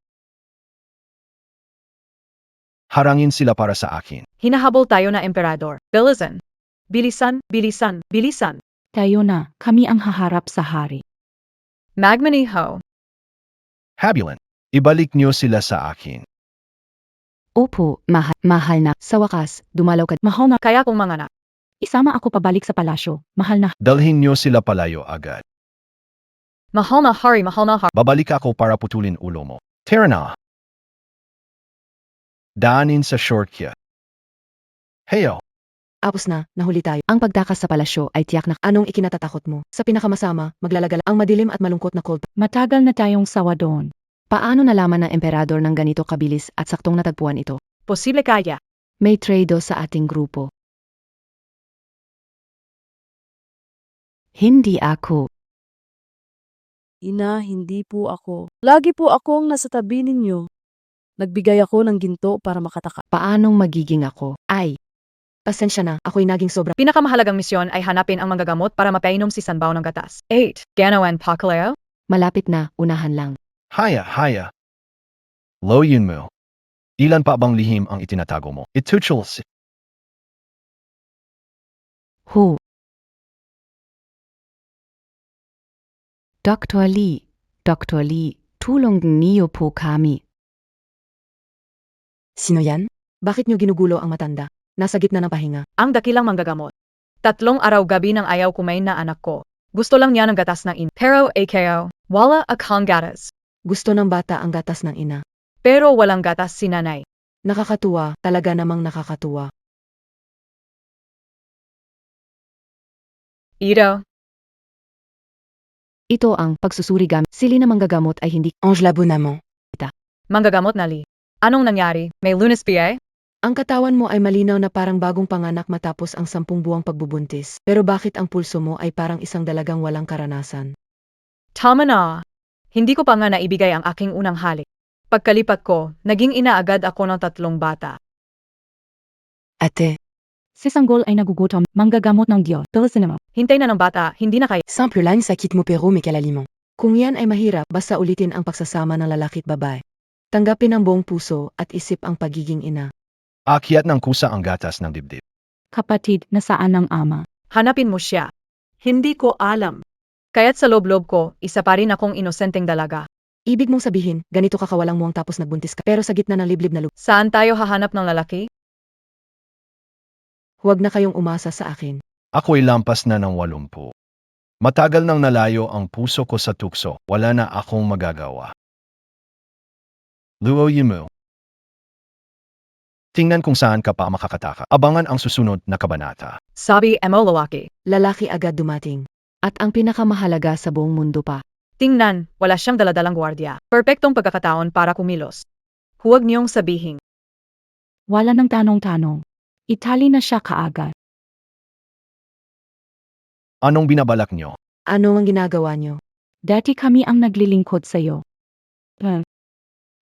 Harangin sila para sa akin.
Hinahabol tayo na emperador. Bilisan. Bilisan, bilisan, bilisan.
Tayo na, kami ang haharap sa hari.
Magmaniho.
Habulan. Ibalik niyo sila sa akin.
Opo, mahal na. Sa wakas, dumalaw ka.
Mahal na,
Kaya kung mga anak.
isama ako pabalik sa palasyo. Mahal na,
Dalhin niyo sila palayo agad.
Mahal na hari, mahal na hari.
Babalik ako para putulin ulo mo. Tara na. Daanin sa shortcut. Heyo.
Apos na, nahuli tayo.
Ang pagtakas sa palasyo ay tiyak na
Anong ikinatatakot mo? Sa pinakamasama, maglalagala ang madilim at malungkot na cold.
matagal na tayong sawa doon.
paano nalaman ng emperador ng ganito kabilis at saktong natagpuan ito.
Posible kaya.
May traido sa ating grupo. Hindi ako.
Ina, hindi po ako. Lagi po akong nasa tabi ninyo. Nagbigay ako ng ginto para makataka.
Paanong magiging ako? Ay,
Pasensya na, ako'y naging sobra.
Pinakamahalagang misyon ay hanapin ang manggagamot para mapainom si Sanbao ng gatas. 8. Ganawan Pakaleo.
malapit na, unahan lang.
Haya. Lo yun mo. Ilan pa bang lihim ang itinatago mo? Ituchel si...
Ho. Dr. Lee, tulong niyo po kami.
Sino yan? Bakit nyo ginugulo ang matanda? Nasa gitna ng pahinga.
Ang dakilang manggagamot. 3 araw-gabi ng ayaw kumain na anak ko. Gusto lang niya ng gatas ng pero AKO, wala akong gatas.
Gusto ng bata ang gatas ng ina.
Pero walang gatas si nanay.
Nakakatuwa, talaga namang nakakatuwa.
Ito,
Ito ang pagsusuri gamit. Sili na manggagamot ay hindi.
Ange l'abonnement.
manggagamot na li. Anong nangyari? May lunes PA?
Ang katawan mo ay malinaw na parang bagong panganak matapos ang 10 buwang pagbubuntis. Pero bakit ang pulso mo ay parang isang dalagang walang karanasan?
Tama na. Hindi ko pa nga naibigay ang aking unang halik. Pagkalipat ko, naging ina agad ako ng 3 bata.
Ate,
Si Sanggol ay nagugutom, manggagamot ng Diyos. Bilisan mo.
Hintay na ng bata, hindi na kaya.
simple lang sa kit mo pero may kalalimo. Kung yan ay mahirap, basta ulitin ang pagsasama ng lalaki at babae. Tanggapin ang buong puso at isip ang pagiging ina.
Akyat ng kusa ang gatas ng dibdib.
Kapatid, nasaan ang ama?
Hanapin mo siya. Hindi ko alam. Kaya't sa loob-loob ko, isa pa rin akong inosenteng dalaga.
Ibig mong sabihin, ganito ka kawalang muwang tapos nagbuntis ka. Pero sa gitna ng liblib na lupa,
Saan tayo hahanap ng lalaki?
huwag na kayong umasa sa akin.
Ako'y lampas na ng 80. Matagal nang nalayo ang puso ko sa tukso. Wala na akong magagawa. Luo yun mo. Tingnan kung saan ka pa makakataka. Abangan ang susunod na kabanata.
Sabi mo lalaki.
Lalaki agad dumating.
At ang pinakamahalaga sa buong mundo pa.
Tingnan, wala siyang daladalang gwardiya. Perpektong pagkakataon para kumilos. Huwag niyong sabihin.
Wala nang tanong-tanong. Itali na siya kaagad.
Anong binabalak nyo?
Ano ang ginagawa nyo?
Dati kami ang naglilingkod sa iyo.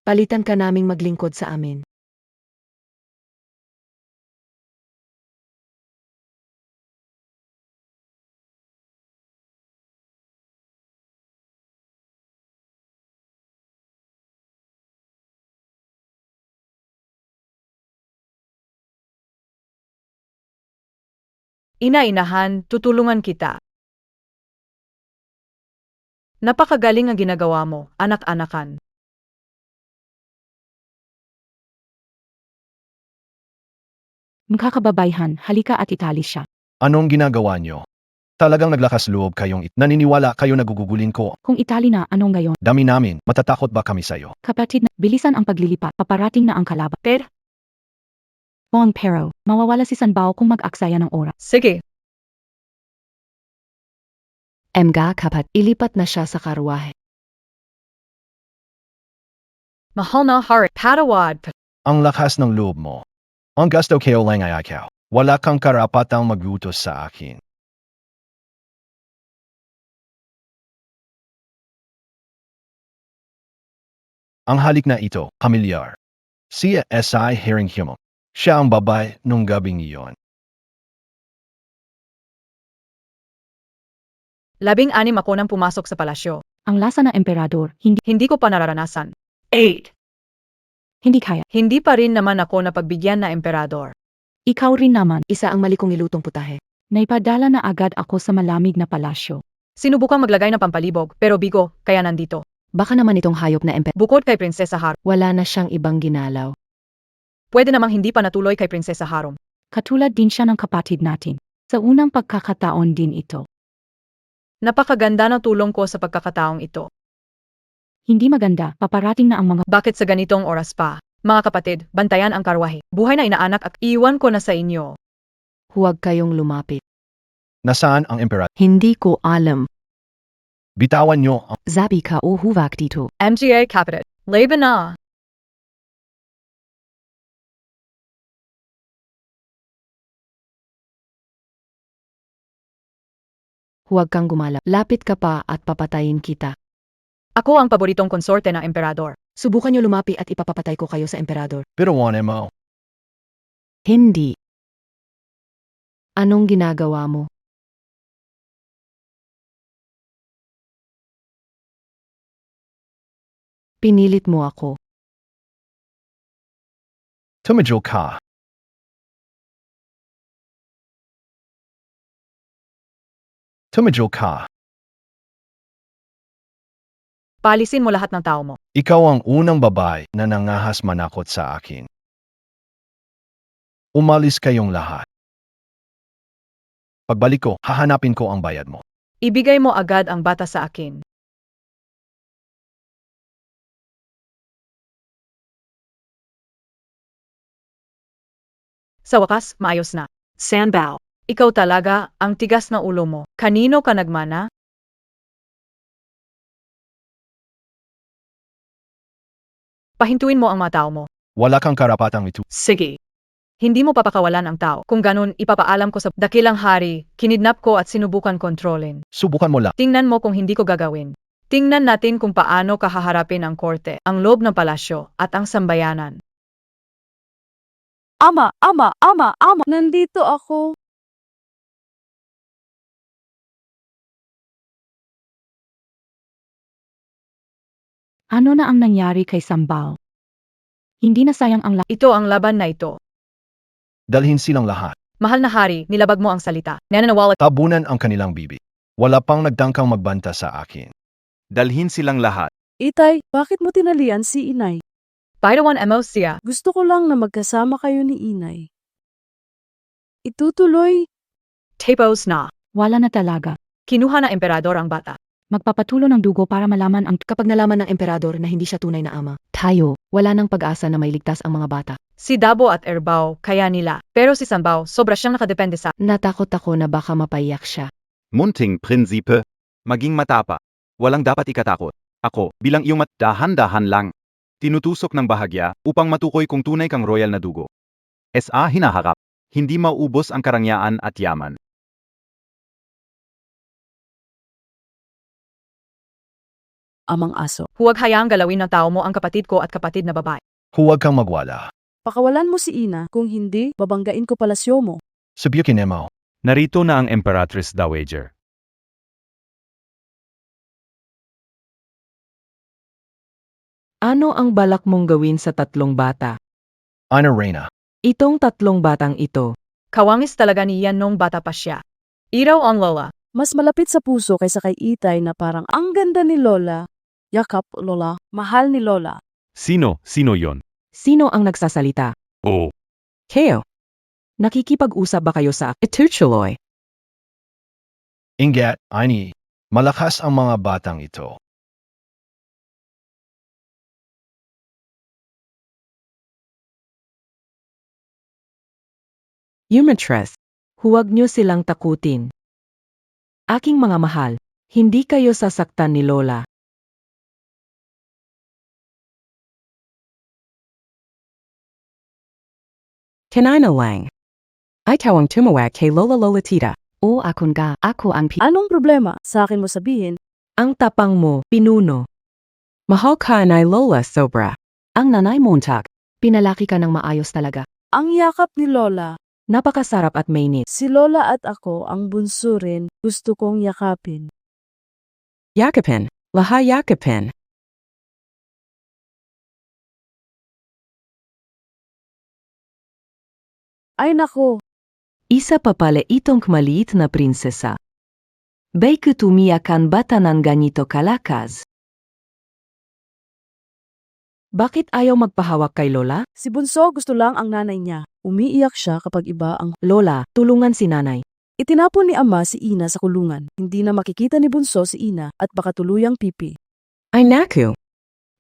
Palitan ka naming maglingkod sa amin.
Ina-inahan, tutulungan kita. Napakagaling ang ginagawa mo, anak-anakan.
Magkakababayhan, halika at itali siya.
Anong ginagawa nyo? Talagang naglakas loob kayong naniniwala kayo nagugugulin ko.
Kung itali na, anong gayon?
Dami namin, matatakot ba kami sa'yo?
Kapatid na, bilisan ang paglilipat, paparating na ang kalaban.
Pero,
Buong pero, mawawala si Sanbao kung mag-aksaya ng oras.
sige,
Mga kapat, ilipat na siya sa karwahe.
mahal na hari, patawad.
Ang lakas ng loob mo. Ang gusto kayo lang ay ikaw. Wala kang karapatang magutos sa akin. Ang halik na ito, pamilyar. Si S.I. Hearing Humo. Siya ang babae nung gabing iyon.
16 ako nang pumasok sa palasyo.
Ang lasa ng emperador,
Hindi ko pa nararanasan. 8.
hindi kaya.
Hindi pa rin naman ako napagbigyan na emperador.
Ikaw rin naman,
Isa ang mali kong nilutong putahe.
naipadala na agad ako sa malamig na palasyo.
Sinubukang maglagay ng pampalibog, pero bigo, kaya nandito.
Baka naman itong hayop na
Bukod kay Prinsesa Harum,
wala na siyang ibang ginalaw.
pwede namang hindi pa natuloy kay Prinsesa Harum.
Katulad din siya ng kapatid natin. Sa unang pagkakataon din ito.
Napakaganda ng tulong ko sa pagkakataong ito.
Hindi maganda, paparating na ang mga
Bakit sa ganitong oras pa? Mga kapatid, bantayan ang karwahe. Buhay na inaanak at iwan ko na sa inyo.
Huwag kayong lumapit.
Nasaan ang emperador?
Hindi ko alam.
Bitawan niyo ang
Zabi ka o huwag dito.
MGA Capital. Laban na!
Huwag kang gumala. Lapit ka pa at papatayin kita.
Ako ang paboritong konsorte ng emperador.
Subukan niyo lumapi at ipapapatay ko kayo sa emperador.
bituan mo.
Hindi. Anong ginagawa mo? Pinilit mo ako.
Tumidyo ka. Tumidyo ka.
Paalisin mo lahat ng tao mo.
Ikaw ang unang babae na nangahas manakot sa akin. Umalis kayong lahat. Pagbalik ko, hahanapin ko ang bayad mo.
Ibigay mo agad ang bata sa akin. Sa wakas, maayos na. Sanbao. Ikaw talaga, ang tigas na ulo mo. Kanino ka nagmana? Pahintuin mo ang mga tao mo.
Wala kang karapatang ito.
Sige. Hindi mo papakawalan ang tao. Kung ganun, ipapaalam ko sa dakilang hari, kinidnap ko at sinubukan kontrolin.
Subukan mo lang.
Tingnan mo kung hindi ko gagawin. Tingnan natin kung paano kahaharapin ang korte, ang loob ng palasyo, at ang sambayanan.
Ama! Nandito ako.
ano na ang nangyari kay Sambal. Hindi na sayang ang
Ito ang laban na ito.
Dalhin silang lahat.
Mahal na hari, nilabag mo ang salita. Nananawala.
Tabunan ang kanilang bibi. Wala pang nagdangkang magbanta sa akin.
Dalhin silang lahat.
Itay, bakit mo tinalian si inay?
Paidawan mo siya.
Gusto ko lang na magkasama kayo ni inay. Itutuloy.
Tapos na.
wala na talaga.
Kinuha na emperador ang bata.
Magpapatulo ng dugo para malaman ang
Kapag nalaman ng emperador na hindi siya tunay na ama,
Tayo, wala nang pag-asa na may ligtas ang mga bata.
Si Dabo at Erbao, kaya nila. Pero si Sanbao, sobra siyang nakadepende sa...
Natakot ako na baka mapaiyak siya.
Munting prinsipe.
Maging matapa. Walang dapat ikatakot. Ako, bilang iyong dahan-dahan lang. Tinutusok ng bahagya upang matukoy kung tunay kang royal na dugo. SA hinaharap. Hindi mauubos ang karangyaan at yaman.
Amang aso.
Huwag hayaang galawin ng tao mo ang kapatid ko at kapatid na babae.
Huwag kang magwala.
Pakawalan mo si ina, kung hindi, babanggain ko palasyo mo.
Subukin mo.
Narito na ang Emperatrice Dowager.
Ano ang balak mong gawin sa tatlong bata?
Ana Reyna.
Itong tatlong batang ito.
Kawangis talaga niya nung bata pa siya. Iraw ang lola.
Mas malapit sa puso kaysa kay itay na parang ang ganda ni Lola. Yakap, Lola. Mahal ni Lola.
Sino yon?
Sino ang nagsasalita?
Oh,
Kayo. Nakikipag-usap ba kayo sa Ituchuloy?
Ingat, Aini. Malakas ang mga batang ito.
Humatres. Huwag niyo silang takutin. Aking mga mahal, hindi kayo sasaktan ni Lola. Kanina lang. Ay tawang tumawag kay Lola Tita.
O akon ga, ako ang
Anong problema? Sa akin mo sabihin,
Ang tapang mo, pinuno. Mahal ka na Lola sobra.
ang nanay montak. Pinalaki ka ng maayos talaga.
Ang yakap ni Lola.
Napakasarap at mainit.
Si Lola at ako, ang bunso rin, gusto kong yakapin.
Yakapin. Laha yakapin.
Ay nako,
Isa pa pala itong maliit na prinsesa. Bakit umiyak ang bata ng ganito kalakas?
Bakit ayaw magpahawak kay Lola?
si bunso gusto lang ang nanay niya. Umiiyak siya kapag iba ang...
Lola, tulungan si nanay.
Itinapon ni ama si Ina sa kulungan. Hindi na makikita ni bunso si Ina at baka tuluyang pipi.
Ay naku.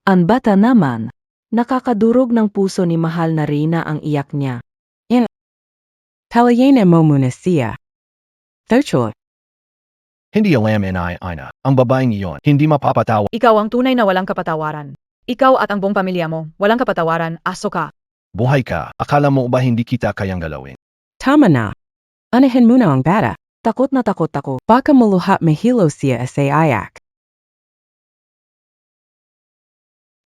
Ang bata naman.
Nakakadurog ng puso ni mahal na Reyna ang iyak niya. Talayena mo muna siya. Thirchot.
Hindi alam inay Ina. Ang babaeng iyon, hindi mapapatawa.
Ikaw ang tunay na walang kapatawaran. Ikaw at ang buong pamilya mo, walang kapatawaran, aso ka.
Buhay ka, akala mo ba hindi kita kayang galawin?
Tama na. Anahin mo na ang bata. Takot na takot ako. Baka maluhat mahilo siya sa ayak.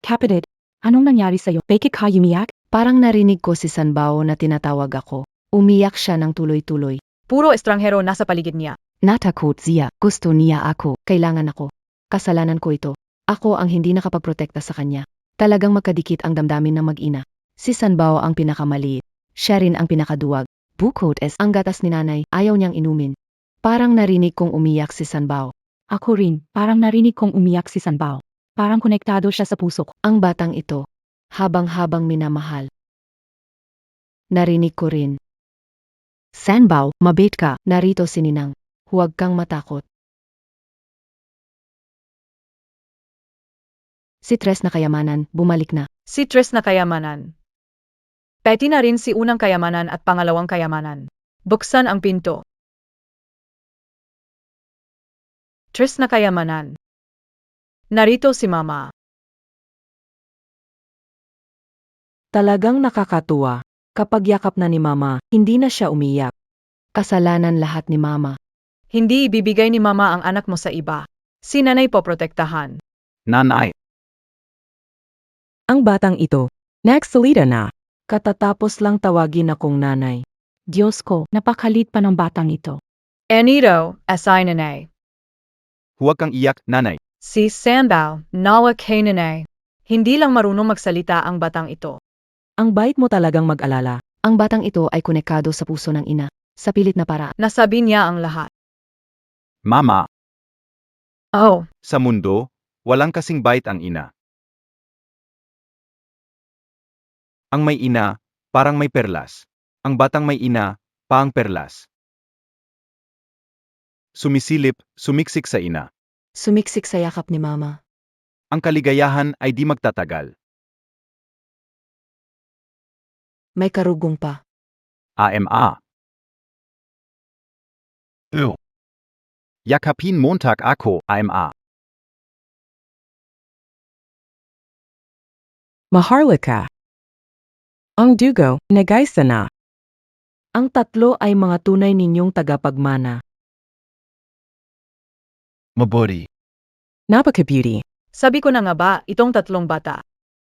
Kapatid, anong nangyari sa'yo? Bakit ka umiyak?
Parang narinig ko si Sanbao na tinatawag ako. Umiyak siya ng tuloy-tuloy.
Puro estranghero nasa paligid niya.
Natakot siya. Gusto niya ako. Kailangan ako. Kasalanan ko ito. Ako ang hindi nakapagprotekta sa kanya. Talagang magkadikit ang damdamin ng mag-ina. Si Sanbao ang pinakamaliit. Siya rin ang pinakaduwag. Bukod ang gatas ni nanay, ayaw niyang inumin. Parang narinig kong umiyak si Sanbao.
Ako rin, parang narinig kong umiyak si Sanbao. Parang konektado siya sa puso ko.
Ang batang ito, habang-habang minamahal. Narinig ko rin. Sanbao, mabait ka, narito si Ninang. Huwag kang matakot. Si Tres na kayamanan, bumalik na.
Si Tres na kayamanan. Peti na rin si unang kayamanan at pangalawang kayamanan. Buksan ang pinto. Tres na kayamanan. Narito si Mama.
Talagang nakakatuwa. Kapag yakap na ni Mama, hindi na siya umiyak.
Kasalanan lahat ni Mama.
Hindi ibibigay ni Mama ang anak mo sa iba. Si Nanay poprotektahan.
Nanay.
Ang batang ito, nagsalita na. Katatapos lang tawagin akong nanay.
Diyos ko, napakalit pa ng batang ito.
Enito, asay Nanay.
Huwag kang iyak, nanay.
Si Sanbao, nawa kay Nanay. Hindi lang marunong magsalita ang batang ito.
Ang bait mo talagang mag-alala.
Ang batang ito ay konekado sa puso ng ina. Sa pilit na paraan.
Nasabi niya ang lahat.
Mama,
Oh,
sa mundo, walang kasing bait ang ina. Ang may ina, parang may perlas. Ang batang may ina, paang perlas. Sumisilip, sumiksik sa ina.
Sumiksik sa yakap ni Mama.
Ang kaligayahan ay di magtatagal.
May karugong pa.
AMA.
Ew.
Yakapin Montag ako, AMA.
Maharlika. Ang dugo, nagaysa na. Ang tatlo ay mga tunay ninyong tagapagmana.
Mabuti.
Napaka-beauty.
sabi ko na nga ba, itong tatlong bata.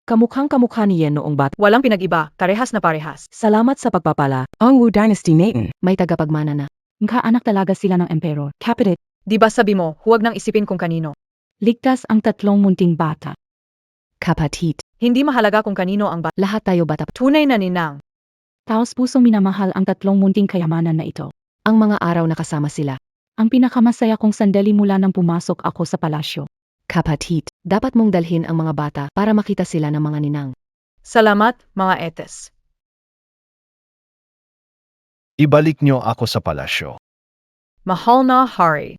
Kamukhang kamukha niya noong bata.
Walang pinag-iba, parehas na parehas.
Salamat sa pagpapala. Ang Wu Dynasty Nathan.
May tagapagmana na.
Anak talaga sila ng emperor. Kapatid,
Di ba sabi mo, huwag nang isipin kung kanino.
ligtas ang tatlong munting bata.
Kapatid.
Hindi mahalaga kung kanino ang bata.
Lahat tayo bata.
Tunay na ninang.
Taos pusong minamahal ang tatlong munting kayamanan na ito.
Ang mga araw na kasama sila.
Ang pinakamasaya kong sandali mula nang pumasok ako sa palasyo.
Kapatid. Dapat mong dalhin ang mga bata para makita sila ng mga ninang.
Salamat, mga etes.
Ibalik niyo ako sa palasyo.
Mahal na hari.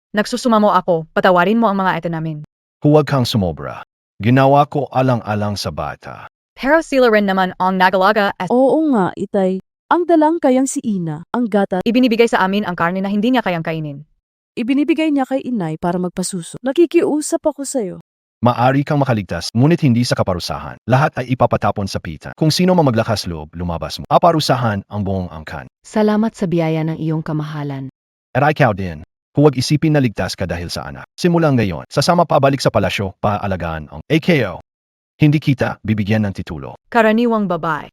Nagsusumamo ako, patawarin mo ang mga ete namin.
Huwag kang sumobra. Ginawa ko alang-alang sa bata.
Pero sila rin naman ang nagalaga at
Oo nga, itay. Ang dalang kayang si Ina, ang gata,
ibinibigay sa amin ang karne na hindi niya kayang kainin.
ibinibigay niya kay Inay para magpasuso. Nakikiusap ako sa'yo.
Maari kang makaligtas, ngunit hindi sa kaparusahan. Lahat ay ipapatapon sa pita. Kung sino man maglakas loob, lumabas mo. Aparusahan ang buong angkan.
Salamat sa biyaya ng iyong kamahalan.
At ikaw din. Huwag isipin na ligtas ka dahil sa anak. Simulang ngayon, sasama pabalik sa palasyo, paalagaan ang AKO. Hindi kita bibigyan ng titulo.
Karaniwang babae.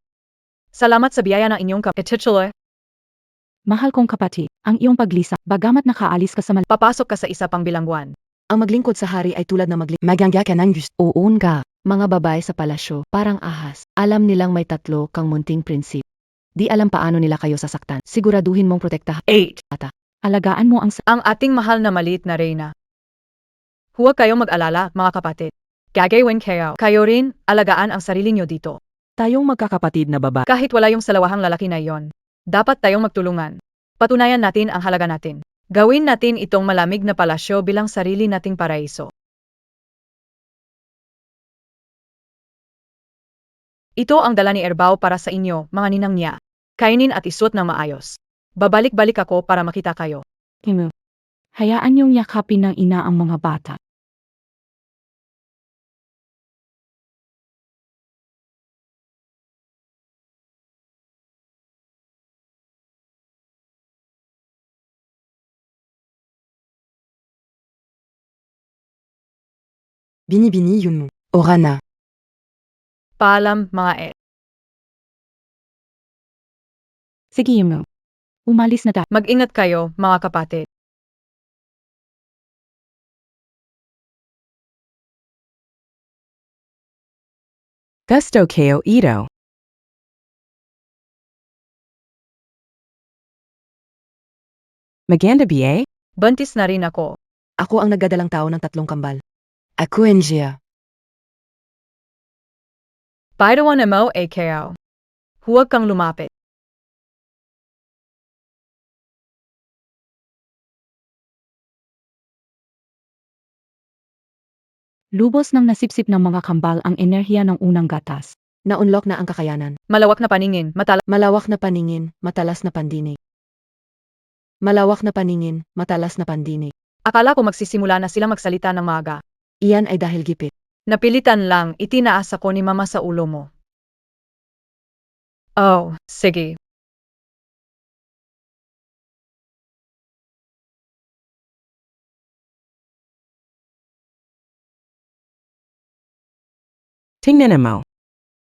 Salamat sa biyaya ng inyong titulo.
Mahal kong kapatid, ang iyong paglisa, bagamat nakaalis ka sa
Papasok ka sa isa pang bilangguan.
Ang maglingkod sa hari ay tulad na magangga ka ng gusto.
Uun ka, mga babae sa palasyo, parang ahas. Alam nilang may tatlo kang munting prinsip. Di alam paano nila kayo sasaktan. Siguraduhin mong protektahan.
8.
alagaan mo ang
Ang ating mahal na maliit na reyna. Huwag kayong mag-alala, mga kapatid. Gagawin kayo. Kayo rin, alagaan ang sarili nyo dito.
Tayong magkakapatid na babae.
Kahit wala yung salawahang lalaki na iyon, dapat tayong magtulungan. Patunayan natin ang halaga natin. Gawin natin itong malamig na palasyo bilang sarili nating paraiso. Ito ang dala ni Erbao para sa inyo, mga ninang niya. Kainin at isuot ng maayos. Babalik-balik ako para makita kayo.
imo. Hayaan niyong yakapin ng ina ang mga bata.
Bini-bini yun mo. Orana.
Paalam, mga
Sige imo. Umalis na tayo.
Mag-ingat kayo, mga kapatid.
Gusto kayo ito. Maganda ba?
Buntis na rin ako.
Ako ang nagdadalang tao ng 3 kambal. Ako Engia.
Paidawan mo kayo. Huwag kang lumapit.
Lubos ng nasipsip ng mga kambal ang enerhiya ng unang gatas.
Naunlock na ang kakayanan.
Malawak na paningin,
Malawak na paningin, matalas na pandinig. Malawak na paningin, matalas na pandinig.
Akala ko magsisimula na sila magsalita ng maaga.
Iyan ay dahil gipit.
Napilitan lang, itinaas ako ni mama sa ulo mo. Oh, sige.
Tingnan mo.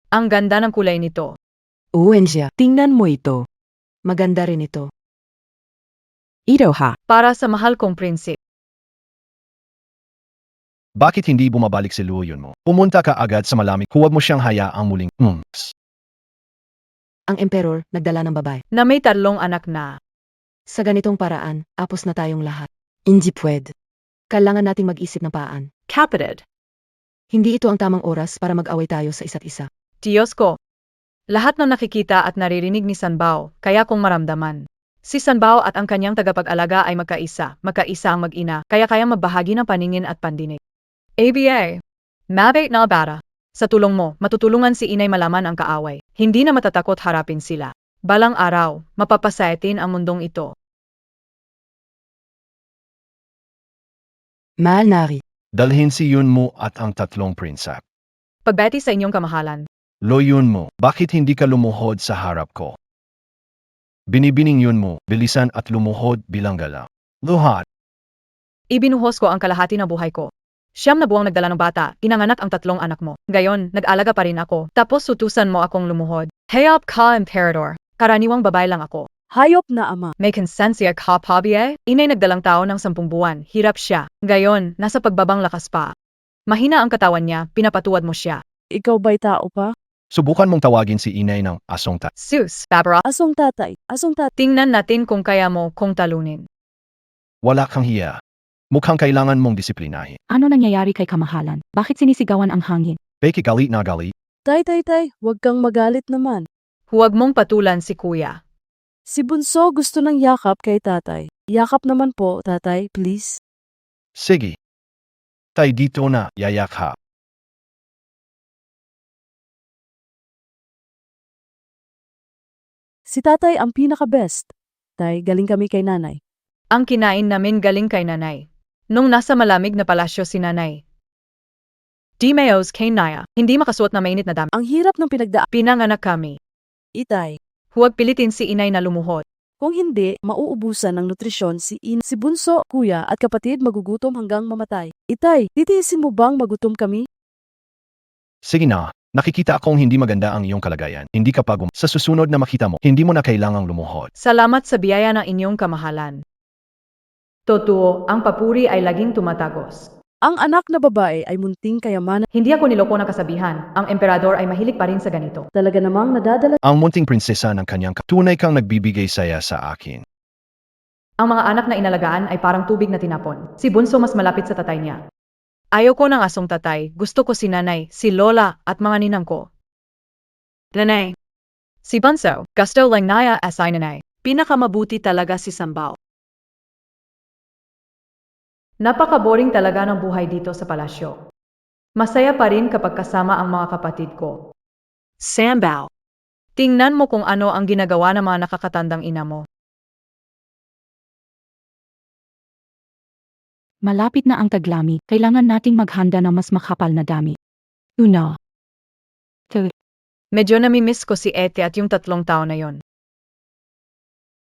Ang ganda ng kulay nito.
Engia.
Tingnan mo ito.
Maganda rin ito.
Ito ha.
Para sa mahal kong prinsip.
Bakit hindi bumabalik si Luoyun mo? Pumunta ka agad sa malamig. Huwag mo siyang hayaang muling
Ang emperor, nagdala ng babae.
Na may 3 anak na.
Sa ganitong paraan, apos na tayong lahat. Hindi pwede. Kailangan nating mag-isip ng paan.
Kapatid.
Hindi ito ang tamang oras para mag-away tayo sa isa't isa.
Diyos ko. Lahat ng nakikita at naririnig ni Sanbao, kaya kong maramdaman. Si Sanbao at ang kanyang tagapag-alaga ay magkaisa ang mag-ina, kaya magbahagi ng paningin at pandinig. ABA. Mabait na bata. Sa tulong mo, matutulungan si inay malaman ang kaaway. Hindi na matatakot harapin sila. Balang araw, mapapasayatin ang mundong ito.
Mahal nari.
Dalhin si Yun mo at ang 3 prinsap.
Pagbati sa inyong kamahalan.
Loyun mo, bakit hindi ka lumuhod sa harap ko? Binibining Yun mo, bilisan at lumuhod bilang gala. Luhat.
Ibinuhos ko ang kalahati ng buhay ko. 9 na buwang nagdala ng bata, inanganak ang 3 anak mo. Gayon, nag-alaga pa rin ako, tapos utusan mo akong lumuhod. Hayop ka, Emperador. Karaniwang babae lang ako.
Hayop na ama.
May konsensya ka, Pabie? Inay nagdalang tao ng 10 buwan, hirap siya. Gayon, nasa pagbabang lakas pa. Mahina ang katawan niya, pinapatuwad mo siya.
Ikaw ba'y tao pa?
Subukan mong tawagin si inay ng asong ta.
Sus, Barbara.
Asong tatay. Asong tatay.
Tingnan natin kung kaya mo kong talunin.
Wala kang hiya. Mukhang kailangan mong disiplinahin.
Ano nangyayari kay kamahalan? Bakit sinisigawan ang hangin?
Peki galit na galit.
Tay, huwag kang magalit naman.
Huwag mong patulan si kuya.
Si Bunso gusto ng yakap kay tatay. Yakap naman po, tatay, please.
Sige. Tay dito na, yayakha.
Si tatay ang pinaka-best. Tay, galing kami kay nanay.
Ang kinain namin galing kay nanay. Nung nasa malamig na palasyo si nanay. Di mayos kay Naya, hindi makasuot na mainit na damit.
Ang hirap ng pinagdaan.
Pinanganak kami.
Itay.
Huwag pilitin si inay na lumuhod.
Kung hindi, mauubusan ng nutrisyon si Bunso, kuya at kapatid magugutom hanggang mamatay. Itay, titiisin mo bang magutom kami?
Sige na, nakikita akong hindi maganda ang iyong kalagayan. Hindi ka pa sa susunod na makita mo, hindi mo na kailangang lumuhod.
Salamat sa biyaya ng inyong kamahalan. Totoo, ang papuri ay laging tumatagos.
Ang anak na babae ay munting kayamanan.
Hindi ako niloko ng kasabihan, ang emperador ay mahilig pa rin sa ganito.
Talaga namang nadadala
Ang munting prinsesa ng kanyang tunay kang nagbibigay saya sa akin.
Ang mga anak na inalagaan ay parang tubig na tinapon. Si Bunso mas malapit sa tatay niya. Ayaw ko ng asong tatay, gusto ko si nanay, si lola, at mga ninang ko. Nanay. Si Bunso, gusto lang naya as ay nanay.
pinakamabuti talaga si Sambao.
Napaka-boring talaga ng buhay dito sa palasyo. Masaya pa rin kapag kasama ang mga kapatid ko.
Sambao.
Tingnan mo kung ano ang ginagawa ng mga nakakatandang ina mo.
Malapit na ang taglami, kailangan nating maghanda ng mas makapal na damit. Una.
Medyo namimiss ko si Ete at yung 3 taon na yon.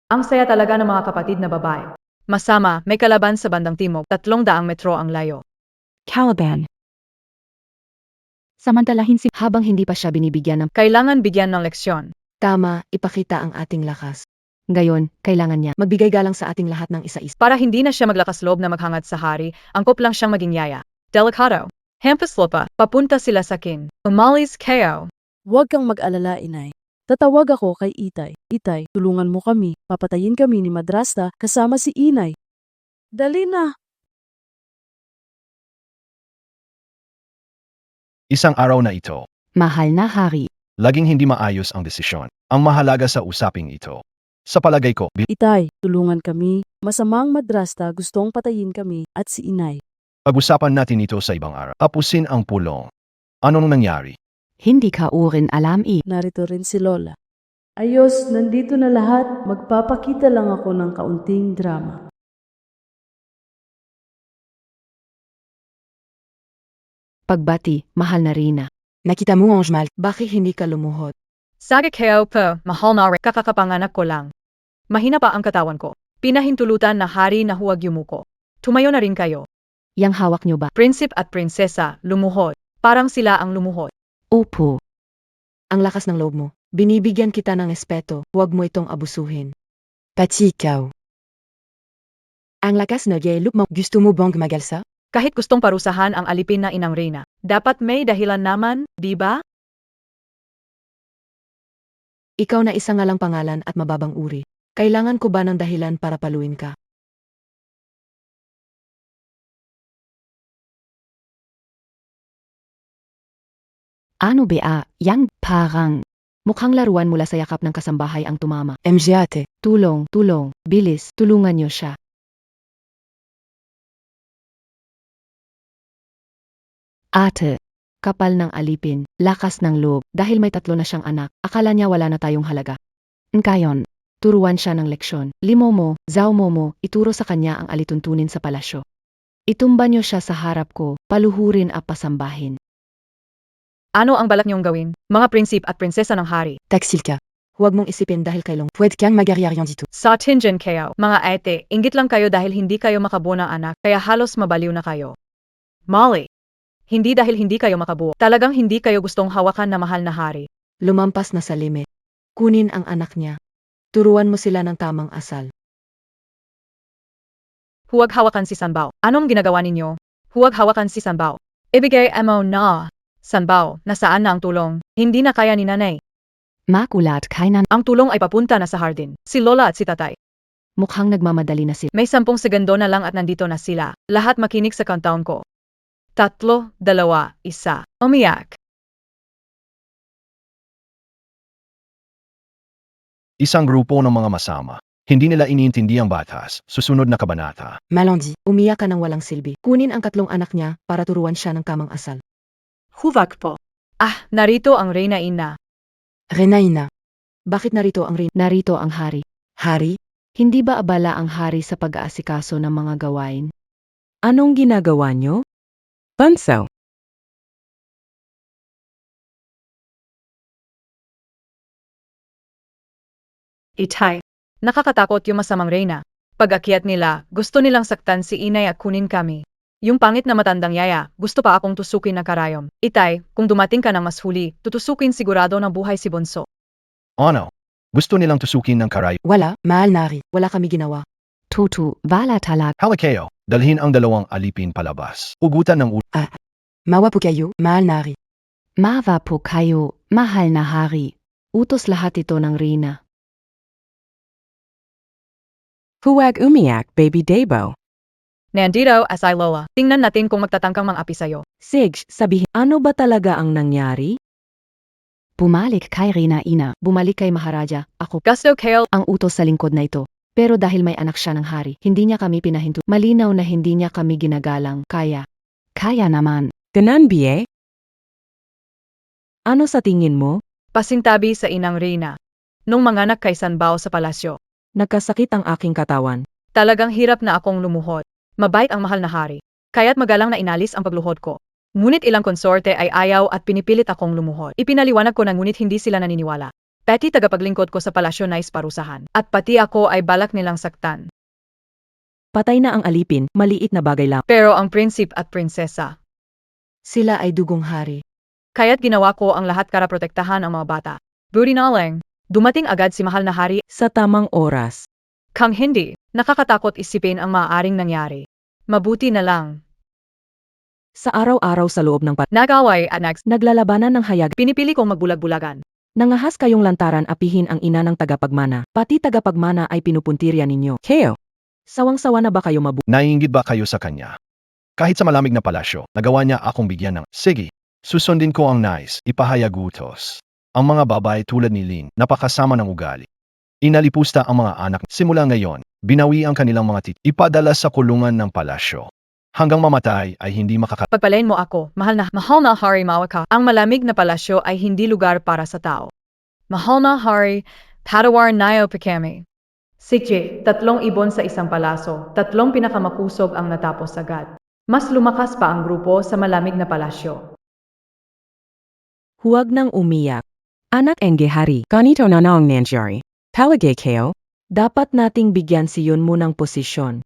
Ang saya talaga ng mga kapatid na babae. Masama, may kalaban sa bandang timog, 300 metro ang layo.
Caliban. Samantalahin si
Habang hindi pa siya binibigyan ng
Kailangan bigyan ng leksyon.
Tama, ipakita ang ating lakas.
gayon, kailangan niya.
Magbigay galang sa ating lahat ng isa-isa.
Para hindi na siya maglakas loob na maghangad sa hari, angkop lang siyang maging yaya. Delikado. Hampas lupa, papunta sila sa kin. Umalis kayo.
Huwag kang mag-alala, inay. Tatawag ako kay Itay. Itay, tulungan mo kami. Papatayin kami ni Madrasta kasama si Inay. Dali na.
Isang araw na ito,
Mahal na hari.
laging hindi maayos ang desisyon. Ang mahalaga sa usaping ito. Sa palagay ko,
Itay, tulungan kami. Masamang Madrasta gustong patayin kami at si Inay.
pag-usapan natin ito sa ibang araw. Tapusin ang pulong. Anong nangyari?
Hindi ka urin alam
Narito rin si Lola. Ayos, nandito na lahat. Magpapakita lang ako ng kaunting drama.
Pagbati, mahal na Rina.
Nakita mo, Ange Mal, bakit hindi ka lumuhod?
Saga kayo pa, mahal na rin, kakakapanganak ko lang. Mahina pa ang katawan ko. Pinahintulutan na hari na huwag yumuko. Tumayo na rin kayo.
Yang hawak niyo ba?
Prinsip at prinsesa, lumuhod. Parang sila ang lumuhod.
Opo.
Ang lakas ng loob mo. Binibigyan kita ng respeto, huwag mo itong abusuhin. Pati ikaw. Ang lakas na yelop mo, gusto mo bang magalsa?
Kahit gustong parusahan ang alipin na inang reyna, dapat may dahilan naman, di ba?
Ikaw na isa nga lang pangalan at mababang uri. Kailangan ko ba ng dahilan para paluin ka?
Ano bea, yang parang. Mukhang laruan mula sa yakap ng kasambahay ang tumama.
MJ ate,
Tulong, tulong, bilis, tulungan niyo siya. Ate, kapal ng alipin, lakas ng loob, dahil may 3 na siyang anak, akala niya wala na tayong halaga. Ngayon, turuan siya ng leksyon. Limo mo, Zhao Momo, ituro sa kanya ang alituntunin sa palasyo. Itumba niyo siya sa harap ko, paluhurin at pasambahin.
Ano ang balak niyong gawin, mga prinsip at prinsesa ng hari?
taksil ka. Huwag mong isipin dahil kailong pwede kang magyari-arian dito.
Sa tingin kayo, mga ate, inggit lang kayo dahil hindi kayo makabuo ng anak, kaya halos mabaliw na kayo. Molly, hindi dahil hindi kayo makabuo, talagang hindi kayo gustong hawakan na mahal na hari.
Lumampas na sa limit. Kunin ang anak niya. Turuan mo sila ng tamang asal.
Huwag hawakan si Sanbao. Anong ginagawa ninyo? Huwag hawakan si Sanbao. Ibigay mo na. Sanbao, nasaan na ang tulong? Hindi na kaya ni nanay.
Makulat kainan,
Ang tulong ay papunta na sa hardin. Si Lola at si Tatay.
mukhang nagmamadali na sila.
May 10 segundo na lang at nandito na sila. Lahat makinig sa countdown ko. 3, 2, 1. Umiyak.
Isang grupo ng mga masama. Hindi nila iniintindi ang batas. Susunod na kabanata.
Malandi, umiyak ka ng walang silbi. Kunin ang 3 anak niya para turuan siya ng tamang asal.
Huwag po.
Ah, narito ang Reyna Ina.
Renaina. Bakit narito ang rin?
Narito ang hari.
Hari?
Hindi ba abala ang hari sa pag-aasikaso ng mga gawain?
Anong ginagawa niyo? Bansaw.
Itay. Nakakatakot yung masamang Reyna. Pag akyat nila, gusto nilang saktan si Inay at kunin kami. Yung pangit na matandang yaya, gusto pa akong tusukin na karayom. Itay, kung dumating ka ng mas huli, tutusukin sigurado ng buhay si Bunso.
Ano? Gusto nilang tusukin ng karay.
Wala, mahal nari. Wala kami ginawa.
Tutu, wala talaga.
Halikayo, dalhin ang dalawang alipin palabas. Ugutan ng ulo.
Mawa po kayo, mahal nari.
Mawa po kayo, mahal na hari. Utos lahat ito ng Rina.
Huwag umiyak, baby Debo.
Nandito, asay Lola. Tingnan natin kung magtatangkang mang-api sa'yo.
Sigs, sabihin, ano ba talaga ang nangyari?
Bumalik kay Rina ina. Bumalik kay Maharaja. Ako
Gusto kayo,
ang utos sa lingkod na ito. Pero dahil may anak siya ng hari, hindi niya kami pinahinto. Malinaw na hindi niya kami ginagalang. Kaya naman.
Ganon, Bie? Ano sa tingin mo?
pasintabi sa inang Reyna. Nung manganak kay Sanbao sa palasyo,
Nagkasakit ang aking katawan.
talagang hirap na akong lumuhod. Mabait ang mahal na hari. Kaya't magalang na inalis ang pagluhod ko. Ngunit ilang konsorte ay ayaw at pinipilit akong lumuhod. Ipinaliwanag ko na ngunit hindi sila naniniwala. Pati tagapaglingkod ko sa palasyo nais parusahan. At pati ako ay balak nilang saktan.
Patay na ang alipin, maliit na bagay lang.
Pero ang prinsip at prinsesa,
Sila ay dugong hari.
kaya't ginawa ko ang lahat para protektahan ang mga bata. Buti na lang, dumating agad si mahal na hari.
Sa tamang oras.
Kang hindi, nakakatakot isipin ang maaaring nangyari. Mabuti na lang.
Sa araw-araw sa loob ng
Nag-away at
naglalabanan ng hayag,
pinipili kong magbulag-bulagan.
nangahas kayong lantaran apihin ang ina ng tagapagmana. Pati tagapagmana ay pinupuntirya ninyo. Keo! Sawang-sawa na ba kayo
Naiingit ba kayo sa kanya? Kahit sa malamig na palasyo, nagawa niya akong bigyan ng, sige, susundin ko ang nais, ipahayag utos. Ang mga babae tulad ni Lin, napakasama ng ugali. Inalipusta ang mga anak. Simula ngayon, binawi ang kanilang mga ipadala sa kulungan ng palasyo. Hanggang mamatay ay hindi
Pagpalain mo ako, mahal na hari mawaka. Ang malamig na palasyo ay hindi lugar para sa tao. Mahal na hari, patawar nayo pikami. Sige, 3 ibon sa isang palaso, 3 pinakamakusog ang natapos agad. Mas lumakas pa ang grupo sa malamig na palasyo.
Huwag nang umiyak. Anak Enge Hari, ganito na ang nangyari. Talagay kayo? Dapat nating bigyan si Yunmu ng posisyon.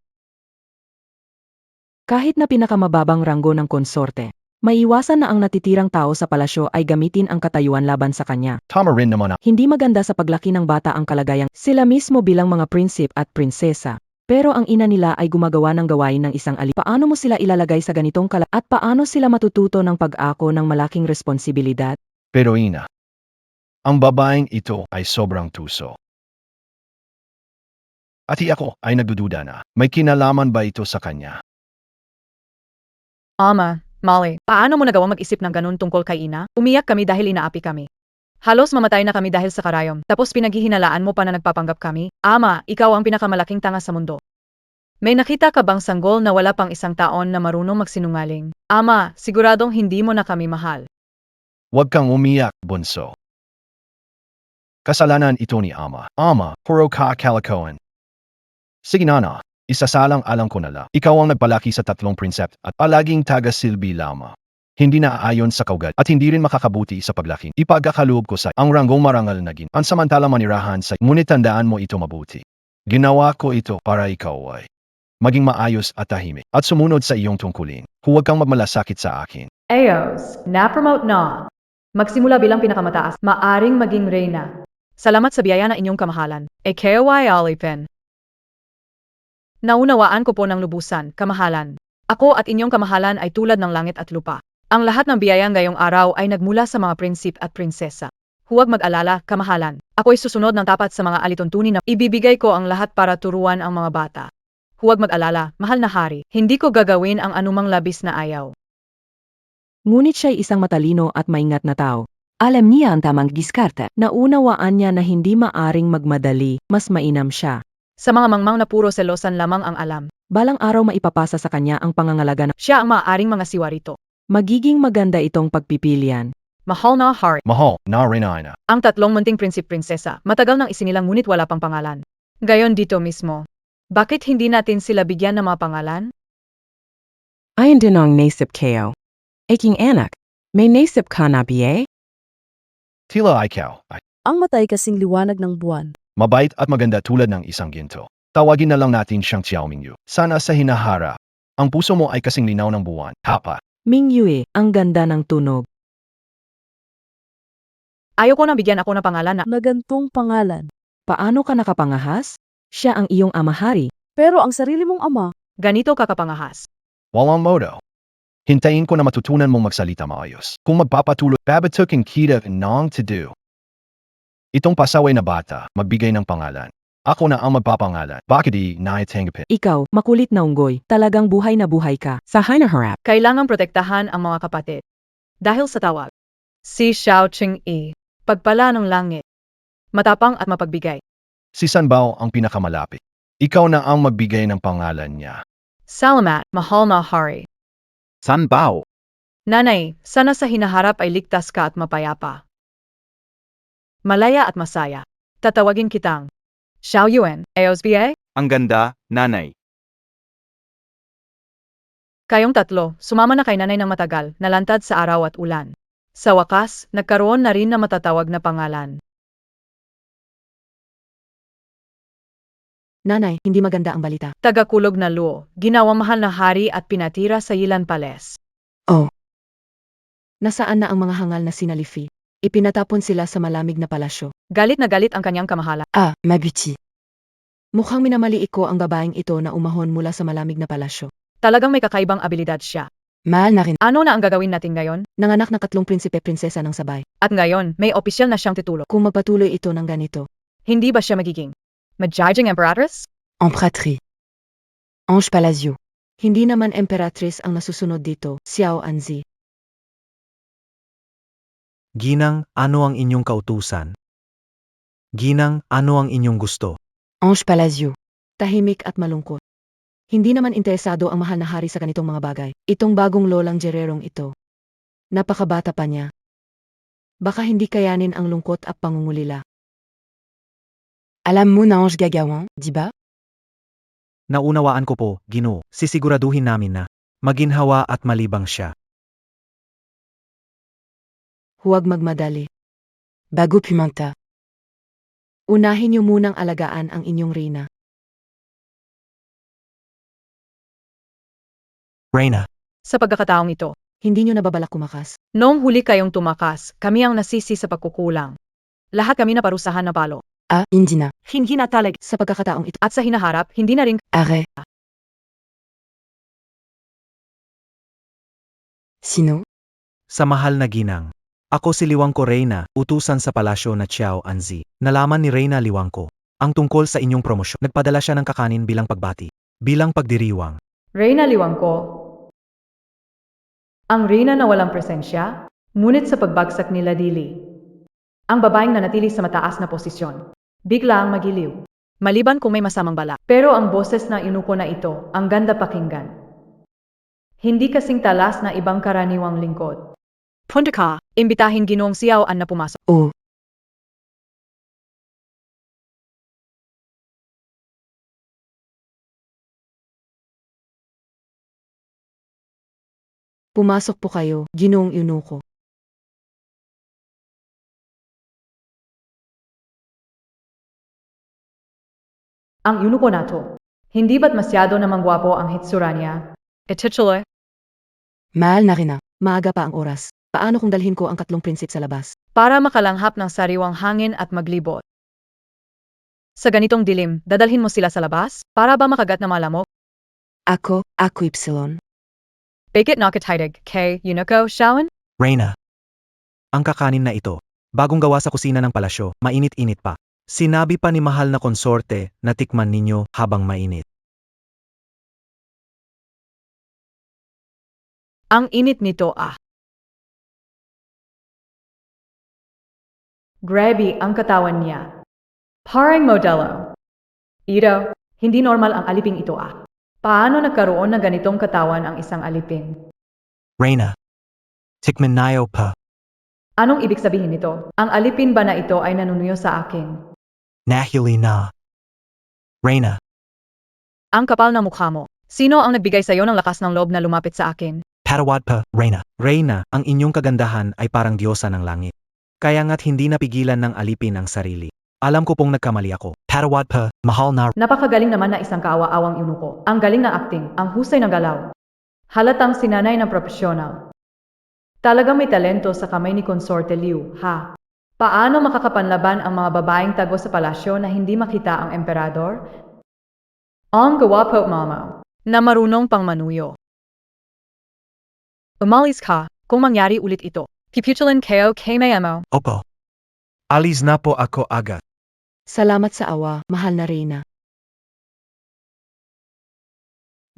Kahit na pinakamababang ranggo ng konsorte, maiwasan na ang natitirang tao sa palasyo ay gamitin ang katayuan laban sa kanya.
tama rin naman.
Hindi maganda sa paglaki ng bata ang kalagayang sila mismo bilang mga prinsip at prinsesa. Pero ang ina nila ay gumagawa ng gawain ng isang ali. Paano mo sila ilalagay sa ganitong at paano sila matututo ng pag-ako ng malaking responsibilidad?
Pero ina, ang babaeng ito ay sobrang tuso. At ako ay nagdududa na, may kinalaman ba ito sa kanya?
Ama, Molly, paano mo nagawang mag-isip ng ganun tungkol kay ina? Umiyak kami dahil inaapi kami. Halos mamatay na kami dahil sa karayom, tapos pinaghihinalaan mo pa na nagpapanggap kami? Ama, ikaw ang pinakamalaking tanga sa mundo. May nakita ka bang sanggol na wala pang 1 taon na marunong magsinungaling? Ama, siguradong hindi mo na kami mahal.
Huwag kang umiyak, bunso. Kasalanan ito ni Ama. Ama, puro ka kalikoan. Sige na, isasalang alam ko na lang. Ikaw ang nagpalaki sa 3 prinsep at palaging taga-silbi lama. Hindi na aayon sa kaugal at hindi rin makakabuti sa paglaki. Ipagkakaloob ko sa ang ranggong marangal na ang samantalang manirahan sa ngunit tandaan mo ito mabuti. Ginawa ko ito para ikaw ay maging maayos at tahimik at sumunod sa iyong tungkulin. Huwag kang magmalasakit sa akin.
Ayos, na-promote na. Magsimula bilang pinakamataas, maaring maging reyna. Salamat sa biyaya ng inyong kamahalan. KY Alipin. Naunawaan ko po ng lubusan, kamahalan. Ako at inyong kamahalan ay tulad ng langit at lupa. Ang lahat ng biyaya ngayong araw ay nagmula sa mga prinsip at prinsesa. Huwag mag-alala, kamahalan. Ako'y susunod ng tapat sa mga alituntunin na ibibigay ko ang lahat para turuan ang mga bata. Huwag mag-alala, mahal na hari. Hindi ko gagawin ang anumang labis na ayaw.
Ngunit siya'y isang matalino at maingat na tao.
Alam niya ang tamang diskarte.
Naunawaan niya na hindi maaring magmadali, mas mainam siya.
Sa mga mangmang na puro selosan lamang ang alam.
Balang araw maipapasa sa kanya ang pangangalaga na
Siya ang maaaring mga siwarito.
magiging maganda itong pagpipilian.
Mahal na hari.
Mahal, na Reina.
Ang 3 munting prinsip-prinsesa, matagal nang isinilang ngunit wala pang pangalan. Gayon dito mismo. Bakit hindi natin sila bigyan ng mga pangalan?
Ayon din ang naisip kayo. Aking anak, may naisip ka na biye?
Tila ikaw ay
Ang matay kasing liwanag ng buwan.
mabait at maganda tulad ng isang ginto. Tawagin na lang natin siyang Xiao Mingyu. Sana sa hinaharap Ang puso mo ay kasing linaw ng buwan. Hapa.
Ming Yue, ang ganda ng tunog.
Ayoko nang bigyan ako ng pangalan na
Na gantong pangalan.
Paano ka nakapangahas? Siya ang iyong amahari.
Pero ang sarili mong ama,
ganito kakapangahas.
Walang modo. Hintayin ko na matutunan mong magsalita maayos. Kung magpapatuloy, babatukin kita ng to do. Itong pasaway na bata, magbigay ng pangalan. Ako na ang magpapangalan. Bakit di naitanggapin?
Ikaw, makulit na unggoy, talagang buhay na buhay ka. Sa hinaharap.
Kailangang protektahan ang mga kapatid. Dahil sa tawag. Si Xiao Qing-yi, pagpala ng langit. Matapang at mapagbigay.
Si Sanbao ang pinakamalapit. Ikaw na ang magbigay ng pangalan niya.
Salamat, mahal na hari.
San Bao.
Nanay, sana sa hinaharap ay ligtas ka at mapayapa. Malaya at masaya. Tatawagin kitang Xiao Yuan, AOSBA?
Ang ganda, nanay.
Kayong tatlo, sumama na kay nanay ng matagal, nalantad sa araw at ulan. Sa wakas, nagkaroon na rin na matatawag na pangalan.
Nanay, hindi maganda ang balita.
Tagakulog na luo, ginawang mahal na hari at pinatira sa Yilan Palace.
Nasaan na ang mga hangal na sinalifi? Ipinatapon sila sa malamig na palasyo.
Galit na galit ang kanyang kamahalan.
Ah, mabuti. Mukhang minamali ko ang babaeng ito na umahon mula sa malamig na palasyo.
Talagang may kakaibang abilidad siya.
Mahal na rin.
Ano na ang gagawin natin ngayon?
Nanganak na 3 prinsipe-prinsesa ng sabay.
At ngayon, may opisyal na siyang titulo.
Kung magpatuloy ito ng ganito.
Hindi ba siya magiging Majiging Emperatrice?
Emperatrice. Ange Palacio. Hindi naman emperatrice ang nasusunod dito, Xiao Anzi.
Ginang, ano ang inyong kautusan? Ginang, ano ang inyong gusto?
Ange Palacio. Tahimik at malungkot. Hindi naman interesado ang mahal na hari sa ganitong mga bagay. Itong bagong lolang gererong ito. Napakabata pa niya. Baka hindi kayanin ang lungkot at pangungulila. Alam mo na Ange Gagawan, di ba?
Naunawaan ko po, Ginoo, sisiguraduhin namin na maginhawa at malibang siya.
Huwag magmadali. Bago pumanta. Unahin niyo munang alagaan ang inyong reyna.
Reyna,
Sa pagkakataong ito,
Hindi niyo nababalak kumakas.
noong huli kayong tumakas, kami ang nasisi sa pagkukulang. Lahat kami naparusahan na palo.
Ah, hindi na.
Hindi na talaga.
Sa pagkakataong ito.
At sa hinaharap, hindi na rin
Are. Sino?
sa mahal na ginang. Ako si Liwangko Reyna, utusan sa palasyo na Xiao Anzi. Nalaman ni Reyna Liwangko ang tungkol sa inyong promosyon. Nagpadala siya ng kakanin bilang pagbati, bilang pagdiriwang.
Reyna Liwangko. Ang Reyna na walang presensya, ngunit sa pagbagsak nila Dili. Ang babaeng nanatili sa mataas na posisyon. Bigla ang magiliw. Maliban kung may masamang balak. Pero ang boses na inuko na ito, ang ganda pakinggan. Hindi kasing talas na ibang karaniwang lingkod. Punta ka, imbitahin Ginoong Xiao An na pumasok.
Oh. Pumasok po kayo, Ginoong Eunuko.
Ang yunuko na to. Hindi ba't masyado namang gwapo ang hitsura niya? Etituloy,
Mahal na rin na. Maaga pa ang oras. Paano kung dalhin ko ang 3 prinsip sa labas?
para makalanghap ng sariwang hangin at maglibot. Sa ganitong dilim, dadalhin mo sila sa labas? Para ba makagat na malamok?
Ako Y.
Bakit nakatitig kay Yunuko Xiaoan?
Reyna, ang kakanin na ito, bagong gawa sa kusina ng palasyo, mainit-init pa. Sinabi pa ni mahal na konsorte na tikman ninyo habang mainit.
Ang init nito ah. Grabe ang katawan niya. Parang modelo. Ito, hindi normal ang aliping ito ah. Paano nagkaroon ng ganitong katawan ang isang alipin?
Reyna, tikman nayo pa.
Anong ibig sabihin nito? Ang alipin ba na ito ay nanunuyo sa akin?
Nahili na. Reyna,
Ang kapal na mukha mo. Sino ang nagbigay sa iyo ng lakas ng loob na lumapit sa akin?
patawad pa, Reyna. Reyna, ang inyong kagandahan ay parang diyosa ng langit. Kaya nga't hindi napigilan ng alipin ang sarili. Alam ko pong nagkamali ako. Patawad pa, mahal na.
Napakagaling naman na isang kaawa-awang inuko. Ang galing na acting, ang husay ng galaw. Halatang sinanay ng profesional. Talagang may talento sa kamay ni Consorte Liu, ha? Paano makakapanlaban ang mga babaeng tago sa palasyo na hindi makita ang emperador? Ang gawapo mama, na marunong pang manuyo. Umalis ka, kung mangyari ulit ito. Piputulin kayo kay Mayamo.
Opo. Alis na po ako agad.
Salamat sa awa, mahal na Reyna.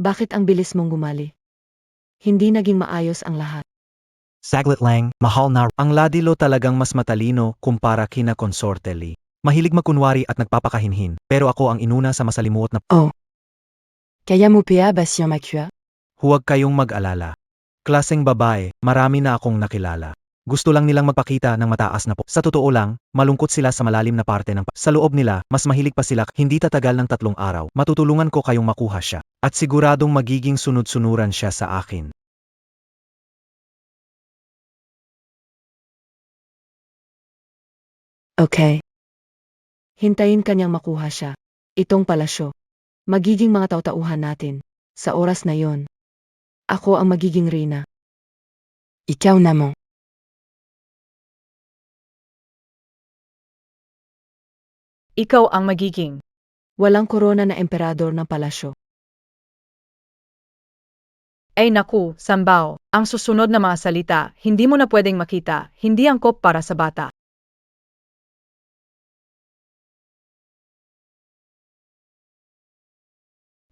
Bakit ang bilis mong gumali? Hindi naging maayos ang lahat.
Saglit lang, mahal na. Ang ladilo talagang mas matalino kumpara kina Consorte Lee. Mahilig magkunwari at nagpapakahinhin, pero ako ang inuna sa masalimuot na.
Kaya mo pia basya makya?
Huwag kayong mag-alala. Klaseng babae, marami na akong nakilala. Gusto lang nilang magpakita ng mataas na po. Sa totoo lang, malungkot sila sa malalim na parte ng sa loob nila, mas mahilig pa sila, hindi tatagal ng 3 araw. Matutulungan ko kayong makuha siya. At siguradong magiging sunod-sunuran siya sa akin.
Okay. Hintayin kanyang makuha siya. Itong palasyo. Magiging mga tautauhan natin. Sa oras na yon, ako ang magiging reyna. Ikaw na mo.
Ikaw ang magiging.
Walang korona na emperador ng palasyo.
Ay naku, Sambao, ang susunod na mga salita, hindi mo na pwedeng makita, hindi angkop para sa bata.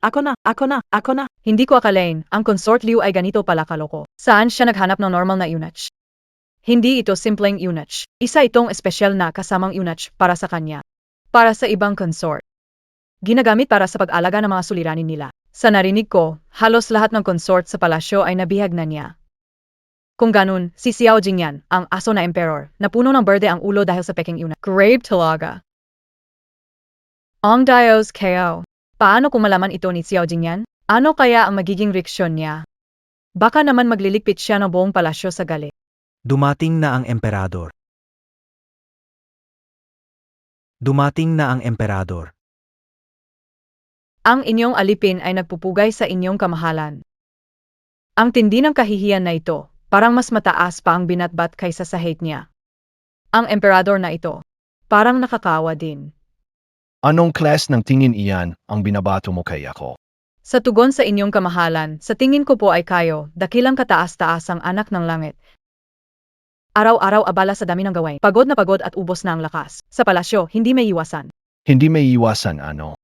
Ako na.
Hindi ko akalain, ang Consort Liu ay ganito pala kaloko. Saan siya naghanap ng normal na unach? Hindi ito simpleng unach. Isa itong espesyal na kasamang unach para sa kanya. Para sa ibang consort. Ginagamit para sa pag-alaga ng mga suliranin nila. Sa narinig ko, halos lahat ng consort sa palasyo ay nabihag na niya. Kung ganun, si Xiao Jingyan, ang aso na emperor, napuno ng berde ang ulo dahil sa peking unach. Grave talaga. Ang Dios KO. Paano kung malaman ito ni Xiao Jingyan? Ano kaya ang magiging reaksyon niya? Baka naman magliligpit siya ng buong palasyo sa galit.
Dumating na ang emperador. Dumating na ang emperador.
Ang inyong alipin ay nagpupugay sa inyong kamahalan. Ang tindi ng kahihiyan na ito, parang mas mataas pa ang binatbat kaysa sa hate niya. Ang emperador na ito, parang nakakawa din.
Anong class ng tingin iyan ang binabato mo kay ako?
Sa tugon sa inyong kamahalan, sa tingin ko po ay kayo, dakilang kataas-taas ang anak ng langit. Araw-araw abala sa dami ng gawain, pagod na pagod at ubos na ang lakas. Sa palasyo, hindi may iwasan.
Hindi may iwasan ano?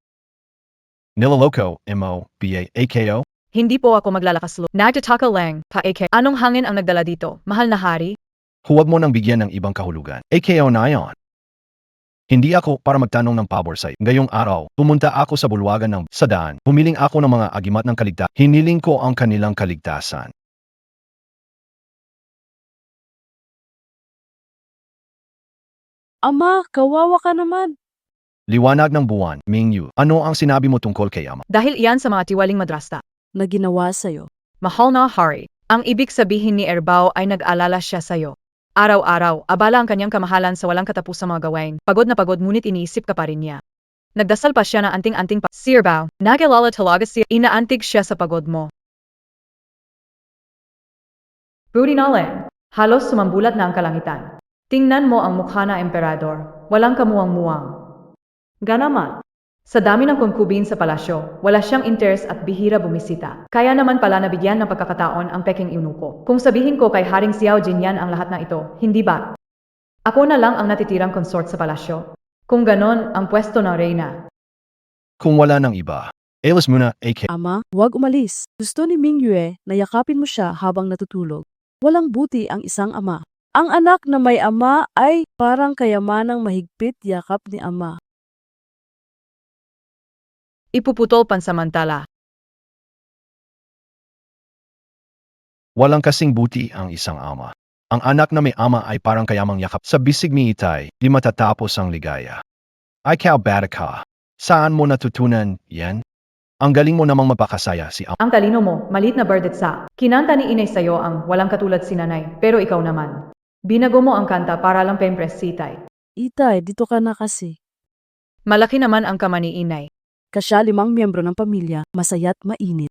Niloloko, mo, ako?
Hindi po ako maglalakas loob. Nagtataka lang, pa-AK. Anong hangin ang nagdala dito, mahal na hari?
Huwag mo nang bigyan ng ibang kahulugan. AKO na yon. Hindi ako para magtanong ng pabor sa'yo. Ngayong araw, pumunta ako sa bulwagan ng sadaan. Humiling ako ng mga agimat ng kaligtasan. Hiniling ko ang kanilang kaligtasan.
Ama, kawawa ka naman.
Liwanag ng buwan, Mingyu. Ano ang sinabi mo tungkol kay ama?
Dahil iyan sa mga tiwaling madrasta.
Na ginawa sa'yo.
Mahal na hari, ang ibig sabihin ni Erbao ay nag-alala siya sa'yo. Araw-araw, abala ang kanyang kamahalan sa walang katapusang mga gawain. Pagod na pagod ngunit iniisip ka pa rin niya. Nagdasal pa siya ng anting-anting pa. Si Erbao, nag-alala talaga siya. Inaantig siya sa pagod mo. Rudy Nalen, halos sumambulat na ang kalangitan. Tingnan mo ang mukha na emperador, walang kamuwang-muwang. Ganaman. Sa dami ng concubine sa palasyo, wala siyang interes at bihira bumisita. Kaya naman pala nabigyan ng pagkakataon ang peking eunuko. Kung sabihin ko kay Haring Xiao Jinyan ang lahat ng ito, hindi ba? Ako na lang ang natitirang consort sa palasyo. Kung ganon, ang pwesto ng reyna.
Kung wala ng iba, alis muna, AK.
Ama, huwag umalis. Gusto ni Mingyue na yakapin mo siya habang natutulog. Walang buti ang isang ama. Ang anak na may ama ay parang kayamanang mahigpit yakap ni ama.
Ipuputol pansamantala.
Walang kasing buti ang isang ama. Ang anak na may ama ay parang kayamang yakap. Sa bisig ni Itay, di matatapos ang ligaya. Ay bata ka. Saan mo natutunan yan? Ang galing mo namang mapakasaya si ama.
Ang talino mo, malit na birdet sa. Kinanta ni Inay sa'yo ang walang katulad si nanay, pero ikaw naman. Binago mo ang kanta para lang pa-impress si Itay.
Itay, dito ka na kasi.
Malaki naman ang kama ni inay.
Kasya 5 miyembro ng pamilya, masaya't mainit.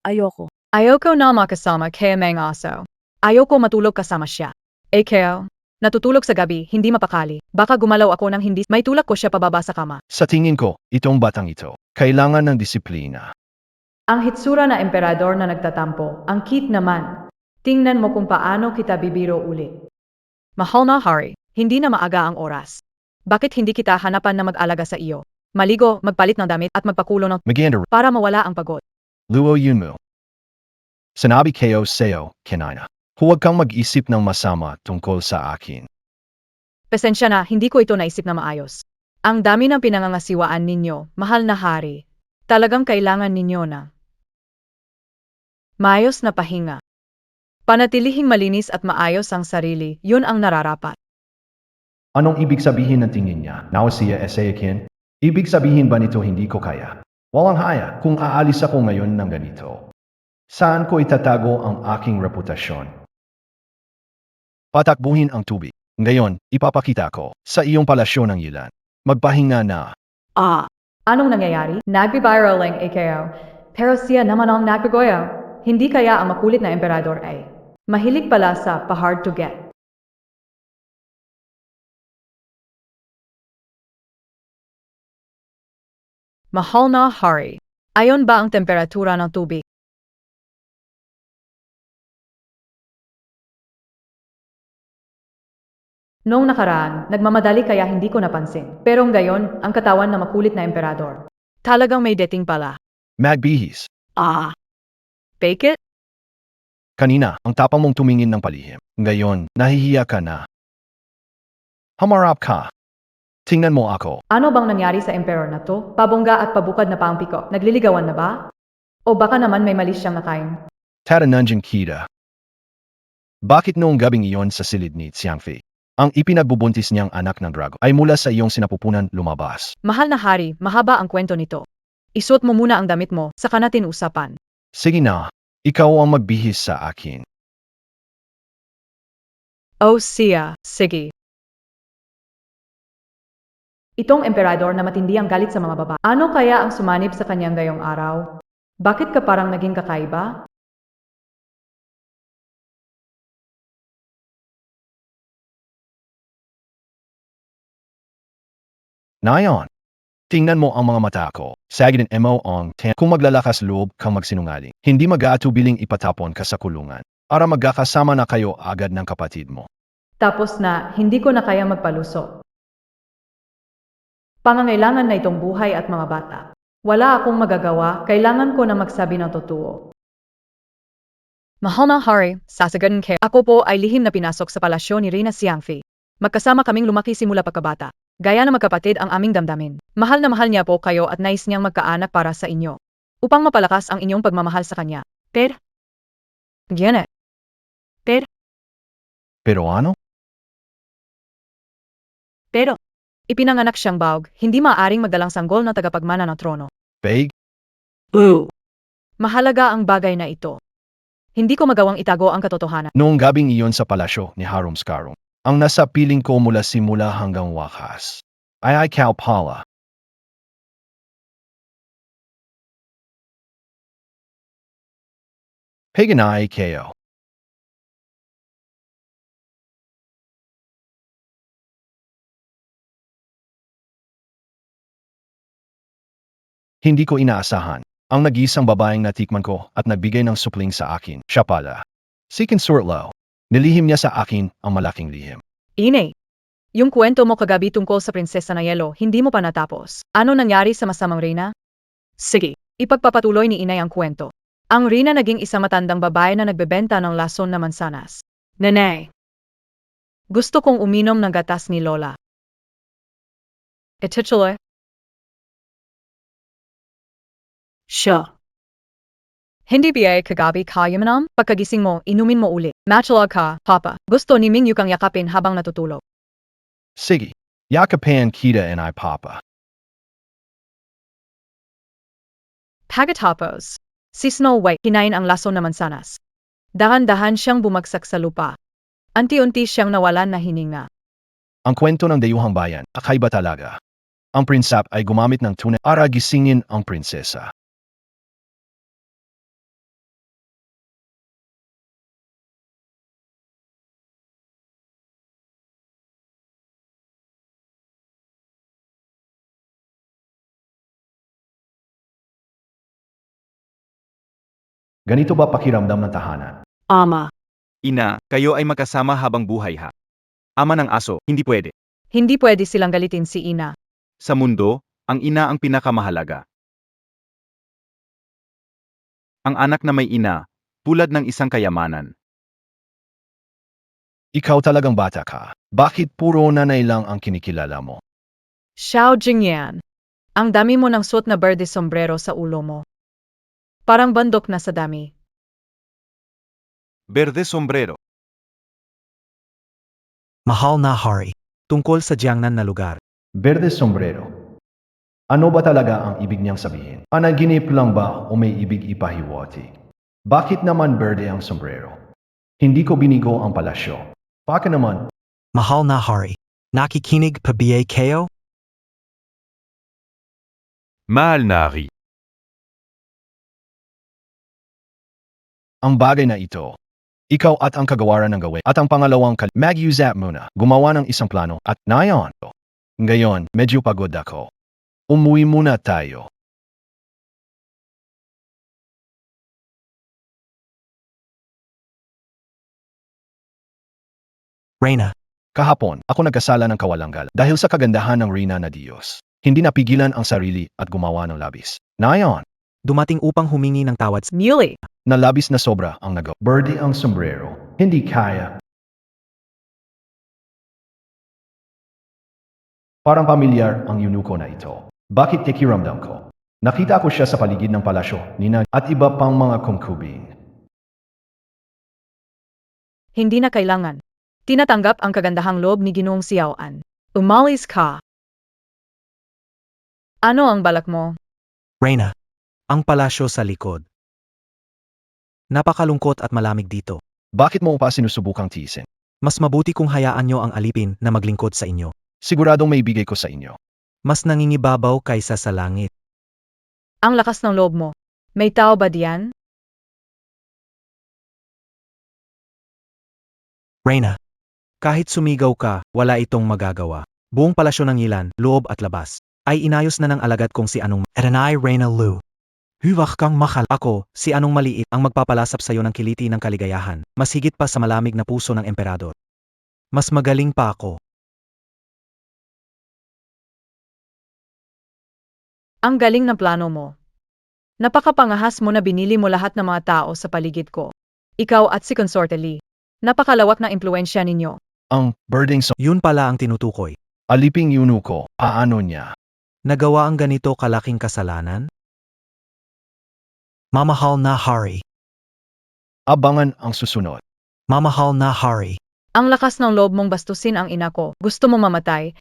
Ayoko.
Ayoko na makasama kaya may aso. Ayoko matulog kasama siya. Kaya, natutulog sa gabi, hindi mapakali. Baka gumalaw ako ng hindi, may tulak ko siya pababa sa kama.
Sa tingin ko, itong batang ito, kailangan ng disiplina.
Ang hitsura na emperador na nagtatampo, ang cute naman. Tingnan mo kung paano kita bibiro ulit. Mahal na hari, hindi na maaga ang oras. Bakit hindi kita hanapan na mag-alaga sa iyo? Maligo, magpalit ng damit at magpakulo ng
Maganda
para mawala ang pagod.
luo yun mo. Sinabi kayo sa'yo, kinana. Huwag kang mag-isip ng masama tungkol sa akin.
Pasensya na, hindi ko ito naisip na maayos. Ang dami ng pinangangasiwaan ninyo, mahal na hari. Talagang kailangan ninyo na maayos na pahinga. Panatilihing malinis at maayos ang sarili, yun ang nararapat.
Anong ibig sabihin ng tingin niya? Nausea esayakin? Ibig sabihin ba nito hindi ko kaya? Walang haya kung aalis ako ngayon ng ganito. Saan ko itatago ang aking reputasyon? Patakbuhin ang tubig. Ngayon, ipapakita ko sa iyong palasyo ng ilan. Magpahinga na.
Anong nangyayari? Nagbiviral ang AKO, pero siya naman ang nagpagoyo. Hindi kaya ang makulit na emperador ay mahilig pala sa pa-hard to get. Mahal na hari. Ayon ba ang temperatura ng tubig? Noong nakaraan, nagmamadali kaya hindi ko napansin. Pero ngayon, ang katawan na makulit na emperador. Talagang may dating pala.
Magbihis.
Fake it?
Kanina, ang tapang mong tumingin ng palihim. Ngayon, nahihiya ka na. Hamarap ka. Tingnan mo ako.
Ano bang nangyari sa emperor na to? Pabongga at pabukad na paang piko. Nagliligawan na ba? O baka naman may mali siyang nakain?
Tara nandiyan kita. Bakit noong gabing iyon sa silid ni Xiangfi, ang ipinagbubuntis niyang anak ng drago ay mula sa iyong sinapupunan lumabas?
Mahal na hari, mahaba ang kwento nito. Isuot mo muna ang damit mo, saka natin usapan.
Sige na, ikaw ang magbihis sa akin.
Oh siya, sige. Itong emperador na matindi ang galit sa mga baba. Ano kaya ang sumanib sa kanyang ngayong araw? Bakit ka parang naging kakaiba?
Nayon, tingnan mo ang mga mata ko. Sagin mo ang kung maglalakas loob kang magsinungaling. Hindi mag-aatubiling ipatapon ka sa kulungan. Para magkakasama na kayo agad ng kapatid mo.
Tapos na, hindi ko na kaya magpaluso. Pangangailangan na itong buhay at mga bata. Wala akong magagawa, kailangan ko na magsabi ng totoo. Mahal na hari, sasagadin kayo. Ako po ay lihim na pinasok sa palasyo ni Reyna Xiangfi. Magkasama kaming lumaki simula pagkabata. Gaya na magkapatid ang aming damdamin. Mahal na mahal niya po kayo at nais niyang magkaanak para sa inyo. Upang mapalakas ang inyong pagmamahal sa kanya.
Pero ano?
Pero, ipinanganak siyang baog, hindi maaaring magdalang sanggol na tagapagmana ng trono.
Vague?
Mahalaga ang bagay na ito. Hindi ko magawang itago ang katotohanan.
Noong gabing iyon sa palasyo ni Harum Scarum, ang nasa piling ko mula simula hanggang wakas ay ikaw pala. Paganay kayo. Hindi ko inaasahan. Ang nag-iisang babaeng natikman ko at nagbigay ng supling sa akin, siya pala. Si Consort Lo. Nilihim niya sa akin ang malaking lihim.
Ine, yung kwento mo kagabi tungkol sa prinsesa na yelo, hindi mo pa natapos. Ano nangyari sa masamang reyna? Sige, ipagpapatuloy ni inay ang kwento. Ang reyna naging isang matandang babae na nagbebenta ng lason na mansanas. Nanay, gusto kong uminom ng gatas ni Lola. Itituloy. Siya. Hindi ba kagabi kaya manam? Pagkagising mo, inumin mo ulit. Matulog ka, Papa. Gusto ni Mingyu kang yakapin habang natutulog.
Sige, yakapin kita and I papa.
Pagkatapos, si Snow White kinain ang lason na mansanas. Dahan-dahan siyang bumagsak sa lupa. Anti-unti siyang nawalan na hininga.
Ang kwento ng dayuhang bayan, kakaiba talaga. Ang prinsap ay gumamit ng tunay para gisingin ang prinsesa. Ganito ba pakiramdam ng tahanan?
Ama,
Ina, kayo ay magkasama habang buhay ha. Ama ng aso, hindi pwede.
Hindi pwede silang galitin si Ina.
Sa mundo, ang ina ang pinakamahalaga. Ang anak na may ina, tulad ng isang kayamanan.
Ikaw talagang bata ka. Bakit puro nanay lang ang kinikilala mo?
Xiao Jingyan. Ang dami mo ng suot na berde sombrero sa ulo mo. Parang bandok na sa dami.
Berde sombrero.
Mahal na hari. Tungkol sa Jiangnan na lugar.
Berde sombrero. Ano ba talaga ang ibig niyang sabihin? Panaginip lang ba o may ibig ipahiwati? Bakit naman berde ang sombrero? Hindi ko binigo ang palasyo. Baka naman,
Mahal na hari. Nakikinig pa ba kayo?
Mahal na hari.
ang bagay na ito. Ikaw at ang kagawaran ng gawin. At ang pangalawang mag-usap muna. Gumawa ng isang plano at nayon. Ngayon, medyo pagod ako. Umuwi muna tayo.
Reyna,
Kahapon, ako nagkasala ng kawalangal dahil sa kagandahan ng Reyna na Diyos. Hindi napigilan ang sarili at gumawa ng labis. Nayon,
dumating upang humingi ng tawad.
Muley.
na labis na sobra ang nagawa. Birdie ang sombrero. Hindi kaya. Parang pamilyar ang yunuko na ito. Bakit kikiramdam ko? Nakita ko siya sa paligid ng palasyo, Nina, at iba pang mga concubine.
Hindi na kailangan. Tinatanggap ang kagandahang loob ni Ginoong Xiaoan. Umalis ka. Ano ang balak mo?
Reyna, ang palasyo sa likod. Napakalungkot at malamig dito.
Bakit mo pa sinusubukang tiisin?
Mas mabuti kung hayaan nyo ang alipin na maglingkod sa inyo.
Siguradong may bigay ko sa inyo.
Mas nangingibabaw kaysa sa langit.
Ang lakas ng loob mo. May tao ba diyan?
Reyna, kahit sumigaw ka, wala itong magagawa. Buong palasyo ng Yilan, loob at labas, ay inayos na ng alagad kung si anong Eranay Reyna Lu. Huwag kang mahal. Ako, si anong maliit ang magpapalasap sa iyo ng kiliti ng kaligayahan, mas higit pa sa malamig na puso ng emperador. Mas magaling pa ako.
Ang galing ng plano mo. Napakapangahas mo na binili mo lahat ng mga tao sa paligid ko. Ikaw at si Consorte Lee. Napakalawak ng impluensya ninyo.
Ang birding
Yun pala ang tinutukoy.
aliping yunuko, paano niya?
Nagawa ang ganito kalaking kasalanan? Mamahal na hari.
Abangan ang susunod.
Mamahal na hari.
Ang lakas ng loob mong bastusin ang ina ko. Gusto mo mamatay?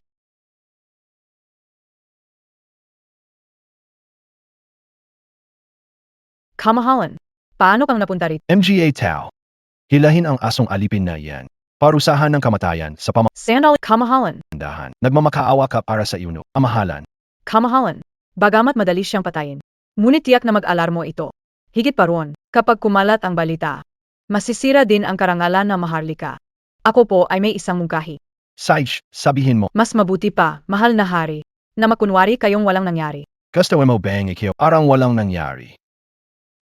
Kamahalan. Paano kang napunta rito?
MGA Tao. Hilahin ang asong alipin na yan. Parusahan ng kamatayan sa
Sandal. Kamahalan.
pamandahan. Nagmamakaawa ka para sa iyuno. Amahalan.
Kamahalan. Bagamat madali siyang patayin. Ngunit tiyak na mag-alarmo ito. Higit pa roon, kapag kumalat ang balita, masisira din ang karangalan ng Maharlika. Ako po ay may isang mungkahi.
Saish, sabihin mo,
Mas mabuti pa, mahal na hari, na makunwari kayong walang nangyari.
gusto mo bang ikaw arang walang nangyari.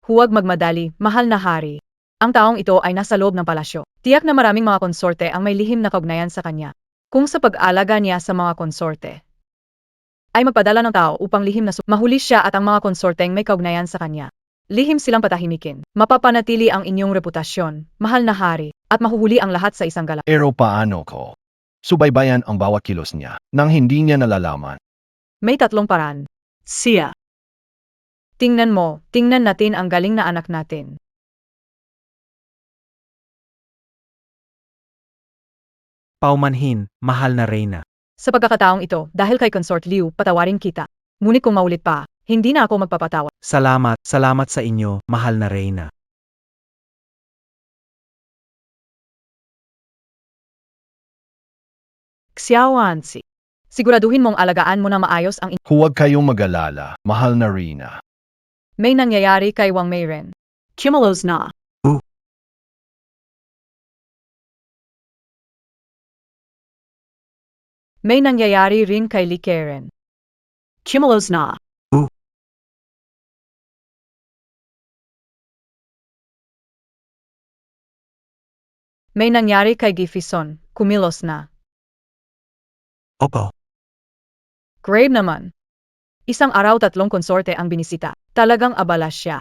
Huwag magmadali, mahal na hari. Ang taong ito ay nasa loob ng palasyo. Tiyak na maraming mga konsorte ang may lihim na kaugnayan sa kanya. Kung sa pag-alaga niya sa mga konsorte, ay magpadala ng tao upang lihim na mahuli siya at ang mga konsorteng may kaugnayan sa kanya. Lihim silang patahimikin. Mapapanatili ang inyong reputasyon, mahal na hari, at mahuhuli ang lahat sa isang gala.
Pero paano ko? Subaybayan ang bawat kilos niya nang hindi niya nalalaman.
May tatlong paraan. Siya. Tingnan mo, tingnan natin ang galing na anak natin.
Paumanhin, mahal na Reyna.
Sa pagkakataong ito, dahil kay Consort Liu, patawarin kita. Ngunit kung maulit pa, hindi na ako magpapatawa.
Salamat, salamat sa inyo, mahal na Reyna.
Xiaoansi. Siguraduhin mong alagaan mo na maayos ang
Huwag kayong mag-alala, mahal na Rina.
may nangyayari kay Wang Mayren.
Kimalos na.
May nangyayari rin kay Lee Karen.
Kimalos na.
May nangyari kay Gifison, kumilos na.
Opo.
Grave naman. Isang araw 3 konsorte ang binisita. Talagang abala siya.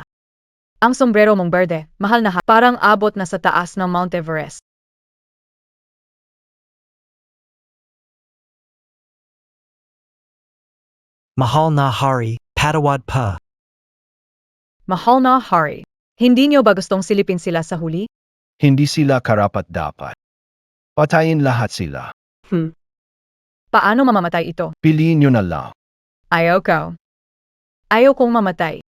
Ang sombrero mong berde, mahal na parang abot na sa taas ng Mount Everest.
Mahal na hari, patawad pa.
Mahal na Hari. Hindi niyo ba gustong silipin sila sa huli?
Hindi sila karapat-dapat. Patayin lahat sila.
Paano mamamatay ito?
Piliin nyo na lang.
Ayaw ko. Ayaw kong mamatay.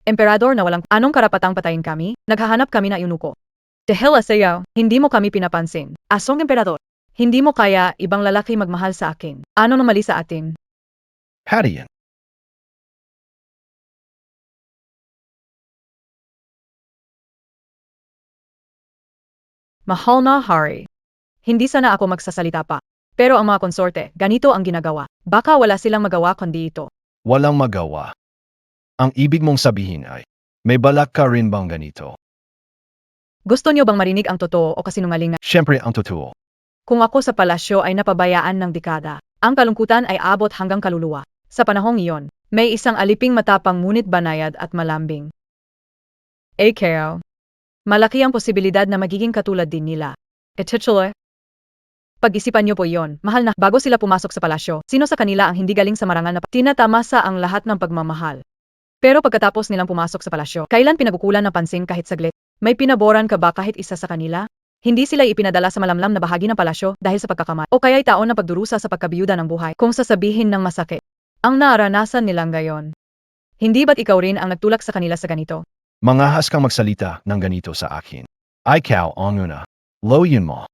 Emperador na walang anong karapatang patayin kami, naghahanap kami na eunuko. Dahil sayaw, hindi mo kami pinapansin. Asong emperador, hindi mo kaya ibang lalaki magmahal sa akin. Ano na mali sa atin?
Patayin.
Mahal na Hari. Hindi sana ako magsasalita pa. Pero ang mga konsorte, ganito ang ginagawa. Baka wala silang magawa kundi ito.
Walang magawa. Ang ibig mong sabihin ay, may balak ka rin bang ganito?
Gusto niyo bang marinig ang totoo o kasinungalingan?
Siyempre ang totoo.
Kung ako sa palasyo ay napabayaan ng dekada, ang kalungkutan ay abot hanggang kaluluwa. Sa panahong iyon, may isang aliping matapang ngunit banayad at malambing. Kaya, malaki ang posibilidad na magiging katulad din nila. Titular. Pag-isipan niyo po iyon, mahal na, bago sila pumasok sa palasyo, sino sa kanila ang hindi galing sa marangal na tinatamasa ang lahat ng pagmamahal. Pero pagkatapos nilang pumasok sa palasyo, kailan pinagukulan ng pansin kahit saglit? May pinaboran ka ba kahit isa sa kanila? Hindi sila ipinadala sa malamlam na bahagi ng palasyo dahil sa pagkakamay o kaya'y taon na pagdurusa sa pagkabiyuda ng buhay kung sasabihin ng masakit. Ang naranasan nilang gayon. Hindi ba't ikaw rin ang nagtulak sa kanila sa ganito?
Mangahas kang magsalita ng ganito sa akin. Ikaw ang una. Loyin mo.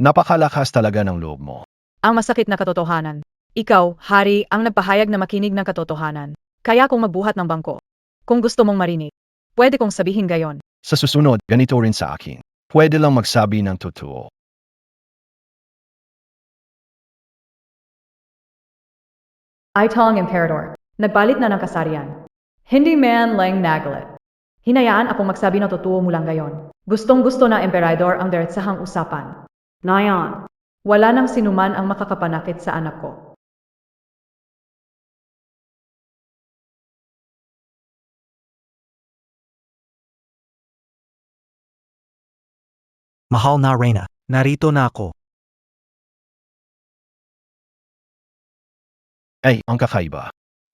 Napakalakas talaga ng loob mo.
Ang masakit na katotohanan. Ikaw, Hari, ang nagpahayag na makinig ng katotohanan. Kaya kung magbuhat ng bangko. Kung gusto mong marinig, pwede kong sabihin gayon.
Sa susunod, ganito rin sa akin. Pwede lang magsabi ng totoo.
Ito ang emperador. Nagpalit na ng kasarian. Hindi man lang nagalit. Hinayaan akong magsabi ng totoo mulang gayon. Gustong-gusto na emperador ang diretsahang usapan. Nayon, wala nang sinuman ang makakapanakit sa anak ko.
Mahal na Reyna, narito na ako.
Ay, ang kakaiba.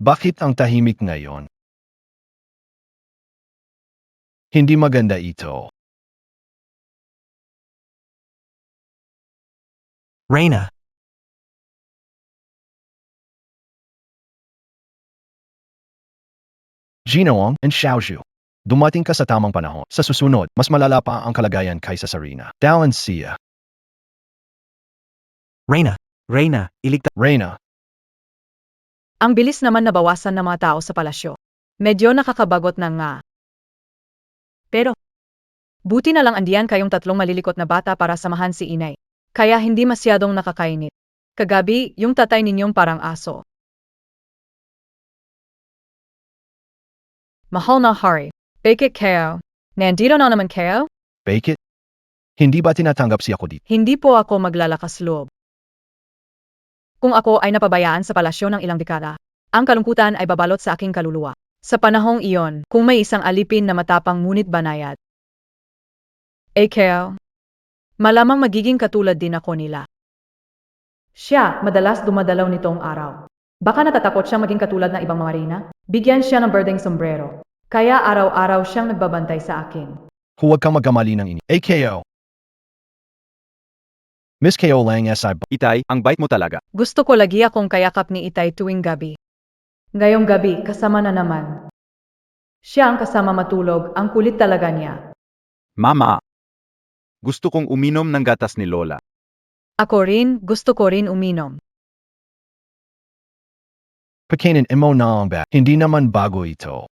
Bakit ang tahimik ngayon? Hindi maganda ito.
Reyna,
Ginoong and Xiaozhu. Dumating ka sa tamang panahon. Sa susunod, mas malala pa ang kalagayan kaysa sa Rina. Dallin siya.
Reyna, iligtas.
Reyna,
Ang bilis naman nabawasan ng mga tao sa palasyo. Medyo nakakabagot na nga. Pero, buti na lang andiyan kayong 3 malilikot na bata para samahan si inay. Kaya hindi masyadong nakakainit. Kagabi, yung tatay ninyong parang aso. Mahal na Hari, bakit kayo? Nandito na naman kayo?
bake it? Hindi ba tinatanggap siya ko dito?
Hindi po ako maglalakas loob. Kung ako ay napabayaan sa palasyo ng ilang dekada, ang kalungkutan ay babalot sa aking kaluluwa. Sa panahong iyon, kung may isang alipin na matapang ngunit banayad. Kayo, malamang magiging katulad din ako nila. Siya, madalas dumadalaw nitong araw. Baka natatakot siyang maging katulad ng ibang mga reyna? Bigyan siya ng berdeng sombrero. Kaya araw-araw siyang nagbabantay sa akin.
Huwag kang magkamali ng ini. AKO. Miss KO lang SI.
Itay, ang bait mo talaga.
Gusto ko lagi akong kayakap ni Itay tuwing gabi. Ngayong gabi, kasama na naman. Siya ang kasama matulog, ang kulit talaga niya.
Mama, gusto kong uminom ng gatas ni Lola.
Ako rin, gusto ko rin uminom.
Pakainin mo na ang ba? Hindi naman bago ito.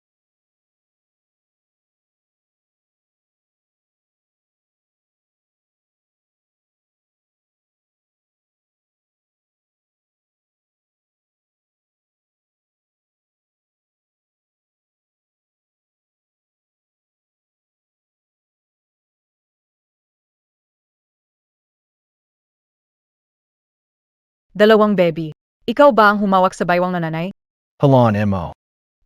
Dalawang baby. Ikaw ba ang humawak sa baywang na nanay?
Halon mo.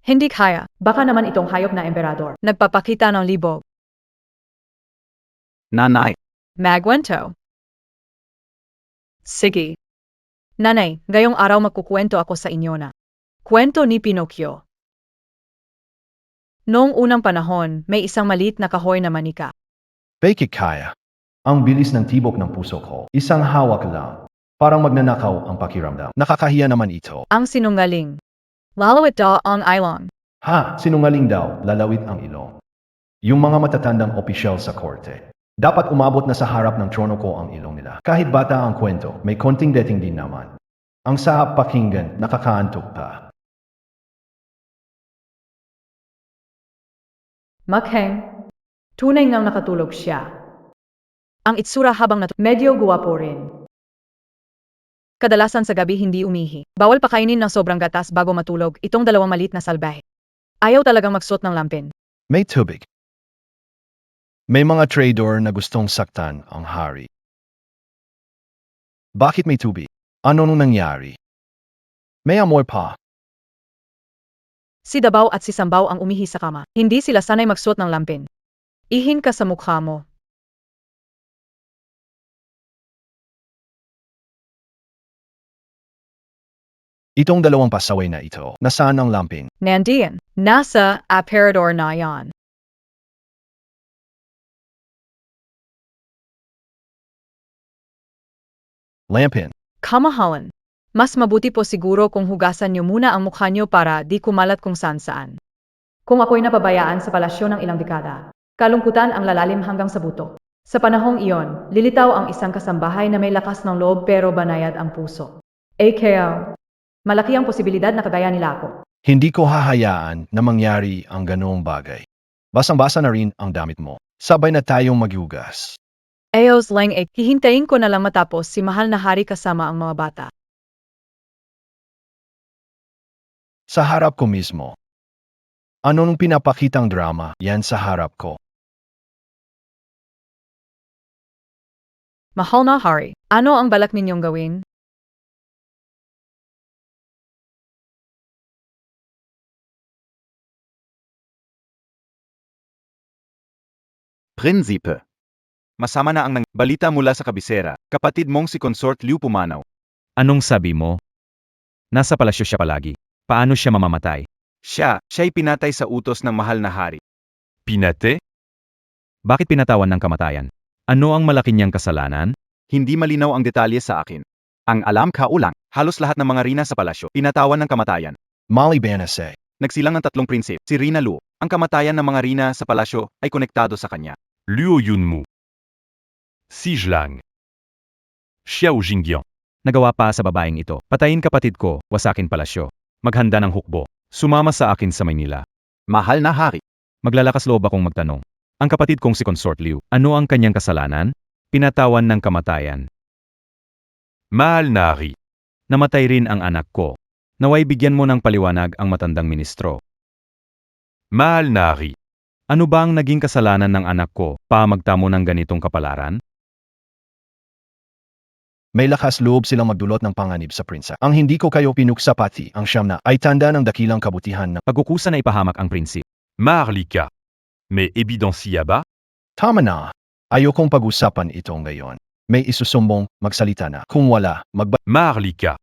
Hindi kaya. Baka naman itong hayop na emperador. Nagpapakita ng libog.
Nanay,
Magwento. Sige. Nanay, ngayong araw magkukwento ako sa inyo na. Kwento ni Pinocchio. Noong unang panahon, may isang maliit na kahoy na manika.
Bakit kaya? Ang bilis ng tibok ng puso ko. Isang hawak lang. Parang magnanakaw ang pakiramdam. Nakakahiya naman ito.
Ang sinungaling. Lalawit daw ang ilong.
Ha, sinungaling daw, lalawit ang ilong. Yung mga matatandang opisyal sa korte. Dapat umabot na sa harap ng trono ko ang ilong nila. Kahit bata ang kwento, may konting dating din naman. Ang sahap pakinggan, nakakaantok pa.
Makheng. Tunay ngang nakatulog siya. Ang itsura habang medyo guwapo rin. Kadalasan sa gabi hindi umihi. Bawal pakainin ng sobrang gatas bago matulog itong dalawang maliit na salbahe. Ayaw talagang magsuot ng lampin.
May tubig. May mga trader na gustong saktan ang hari. Bakit may tubig? Ano nung nangyari? May amoy pa.
Si Dabaw at si Sambaw ang umihi sa kama. Hindi sila sanay magsuot ng lampin. Ihin ka sa mukha mo.
Itong dalawang pasaway na ito, nasaan ang lampin?
Nandiyan. Nasa aparador na yan.
Lampin.
Kamahalan. Mas mabuti po siguro kung hugasan niyo muna ang mukha niyo para di kumalat kung saan-saan. Kung ako'y napabayaan sa palasyo ng ilang dekada, kalungkutan ang lalalim hanggang sa buto. Sa panahong iyon, lilitaw ang isang kasambahay na may lakas ng loob pero banayad ang puso. Kaya, malaki ang posibilidad na kagaya nila ako.
Hindi ko hahayaan na mangyari ang ganoong bagay. Basang-basa na rin ang damit mo. Sabay na tayong maghugas.
Ayos lang hihintayin ko na lang matapos si mahal na hari kasama ang mga bata.
Sa harap ko mismo. Ano nung pinapakitang drama, yan sa harap ko.
Mahal na hari, ano ang balak ninyong gawin?
Prinsipe. Masama na ang balita mula sa kabisera, kapatid mong si Consort Liu pumanaw.
Anong sabi mo? Nasa palasyo siya palagi. Paano siya mamamatay?
Siya'y pinatay sa utos ng mahal na hari.
Pinate? Bakit pinatawan ng kamatayan? Ano ang malaki niyang kasalanan?
Hindi malinaw ang detalye sa akin. Ang alam kaulang, halos lahat ng mga rina sa palasyo, pinatawan ng kamatayan.
Mali Banase.
Nagsilang ng tatlong prinsip, si Rina Lu. Ang kamatayan ng mga rina sa palasyo ay konektado sa kanya.
Luo Yunmu. Sijlang. Xiao Jingyan.
Nagawa pa sa babaeng ito. Patayin kapatid ko, wasakin palasyo. Maghanda ng hukbo. Sumama sa akin sa Maynila.
Mahal na hari.
Maglalakas loob akong magtanong. Ang kapatid kong si Consort Liu, ano ang kanyang kasalanan? Pinatawan ng kamatayan.
Mahal na hari.
Namatay rin ang anak ko. Naway bigyan mo ng paliwanag ang matandang ministro.
Mahal na hari.
Ano ba ang naging kasalanan ng anak ko pa magtamo ng ganitong kapalaran?
May lakas loob silang magdulot ng panganib sa prinsa. Ang hindi ko kayo pinuksapati, ang siyam na ay tanda ng dakilang kabutihan ng
Pagkukusa na ipahamak ang prinsip.
Maharlika. May ebidensiya ba?
tama na. Ayokong pag-usapan ito ngayon. May isusumbong, magsalita na. Kung wala,
Maharlika.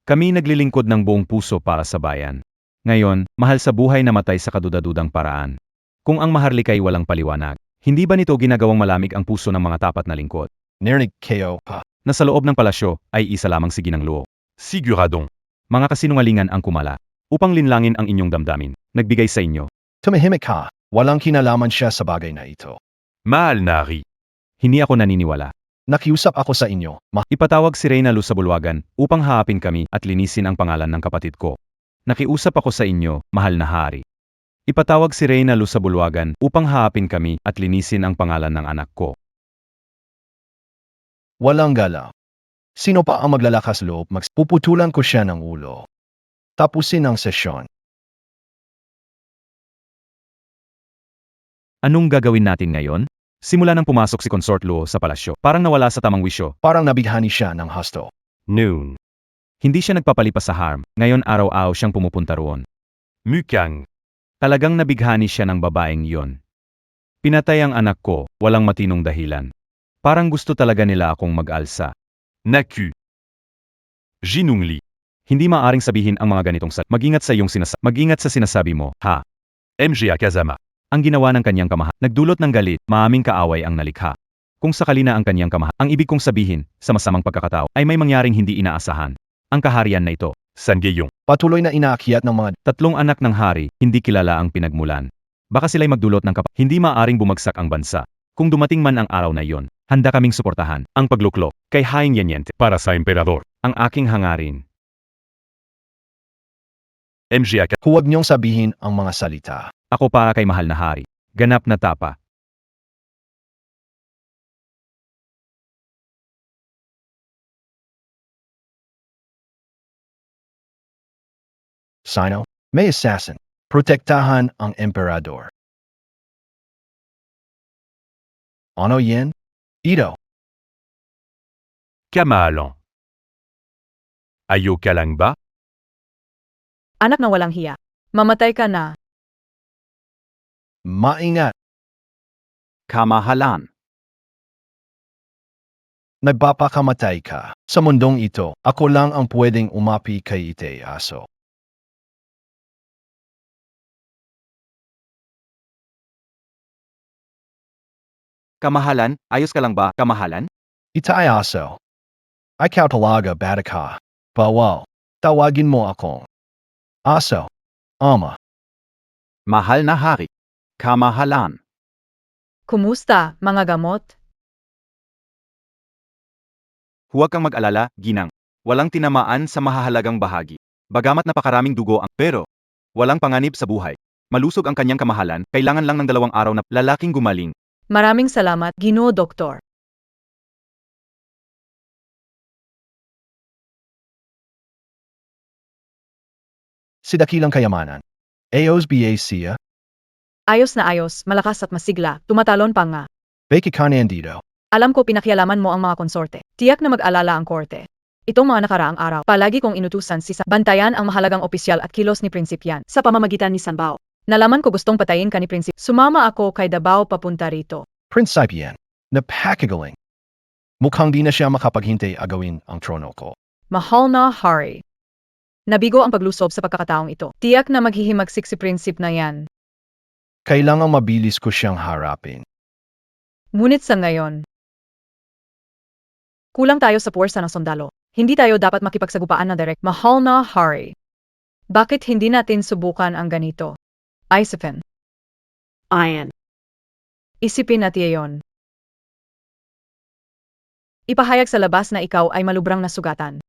Kami naglilingkod ng buong puso para sa bayan. Ngayon, mahal sa buhay na matay sa kadudadudang paraan. Kung ang maharlika ay walang paliwanag, hindi ba nito ginagawang malamig ang puso ng mga tapat na lingkod?
narinig kayo pa.
Na sa loob ng palasyo ay isa lamang si Ginang Luo.
Siguradong.
Mga kasinungalingan ang kumala. Upang linlangin ang inyong damdamin, nagbigay sa inyo.
Tumahimik ka. Walang kinalaman siya sa bagay na ito.
Mahal na hari.
Hindi ako naniniwala.
Nakiusap ako sa inyo.
Ipatawag si Reyna Lu sa bulwagan upang haapin kami at linisin ang pangalan ng kapatid ko.
Nakiusap ako sa inyo, mahal na hari. Ipatawag si Reyna Lu sa bulwagan upang haapin kami at linisin ang pangalan ng anak ko.
Walang galaw. Sino pa ang maglalakas loob puputulan ko siya ng ulo. Tapusin ang sesyon.
Anong gagawin natin ngayon? Simula nang pumasok si Consort Luo sa palasyo, parang nawala sa tamang wisyo.
Parang nabighani siya ng husto.
Noon. Hindi siya nagpapalipas sa harm, ngayon araw-araw siyang pumupunta roon. Mukhang. Talagang nabighani siya ng babaeng iyon. Pinatay ang anak ko, walang matinong dahilan. Parang gusto talaga nila akong mag-alsa. Naku. Jinungli. Hindi maaring sabihin ang mga ganitong Mag-ingat sa sinasabi mo, ha? MJ Akazama. Ang ginawa ng kanyang kamaha, nagdulot ng galit, maaming kaaway ang nalikha. Kung sakali na ang kanyang kamaha, ang ibig kong sabihin, sa masamang pagkakatao, ay may mangyaring hindi inaasahan. Ang kaharian na ito, Sangeyong.
Patuloy na inaakyat ng mga
Tatlong anak ng hari, hindi kilala ang pinagmulan. Baka sila'y magdulot ng hindi maaring bumagsak ang bansa. Kung dumating man ang araw na iyon, handa kaming suportahan ang pagluklok kay Haing Yenyente para sa emperador. Ang aking hangarin. MJ
huwag niyong sabihin ang mga salita.
Ako para kay mahal na hari. Ganap na tapa.
Sino? May assassin. Protektahan ang emperador. Ano yan? Ito.
Kamalan. Ayaw ka lang ba?
Anak na walang hiya. Mamatay ka na.
Maingat.
Kamahalan.
Nagpapakamatay ka. Sa mundong ito, ako lang ang pwedeng umapi kay Ite Aso.
Kamahalan, ayos ka lang ba, kamahalan?
Ite Aso. Ikaw talaga bata ka. Bawal. Tawagin mo akong Aso. Ama.
Mahal na hari. Kamahalan.
Kumusta, mga gamot?
Huwag kang mag-alala, ginang. Walang tinamaan sa mahahalagang bahagi. Bagamat napakaraming dugo pero walang panganib sa buhay. Malusog ang kanyang kamahalan, kailangan lang ng 2 araw na lalaking gumaling.
Maraming salamat, Ginoo Doktor.
Si dakilang kayamanan. Aos Basia.
Ayos na ayos, malakas at masigla, tumatalon pa nga.
Beki dito.
Alam ko pinakialaman mo ang mga konsorte. Tiyak na mag-alala ang korte. Itong mga nakaraang araw, palagi kong inutusan si bantayan ang mahalagang opisyal at kilos ni Prinsipian sa pamamagitan ni Sanbao. Nalaman ko gustong patayin ka ni Prinsip. Sumama ako kay Davao papunta rito.
Prinsipian. Napakagaling. Mukhang di na siya makapaghintay agawin ang trono ko.
Mahal na hari. Nabigo ang paglusob sa pagkakataong ito. Tiyak na maghihimagsik si Prinsip na yan.
Kailangang mabilis ko siyang harapin.
Ngunit sa ngayon, kulang tayo sa puwersa ng sundalo. Hindi tayo dapat makipagsagupaan na direct. Mahal na hari. Bakit hindi natin subukan ang ganito? Isipin.
Ayan.
Isipin natin iyon. Ipahayag sa labas na ikaw ay malubrang nasugatan.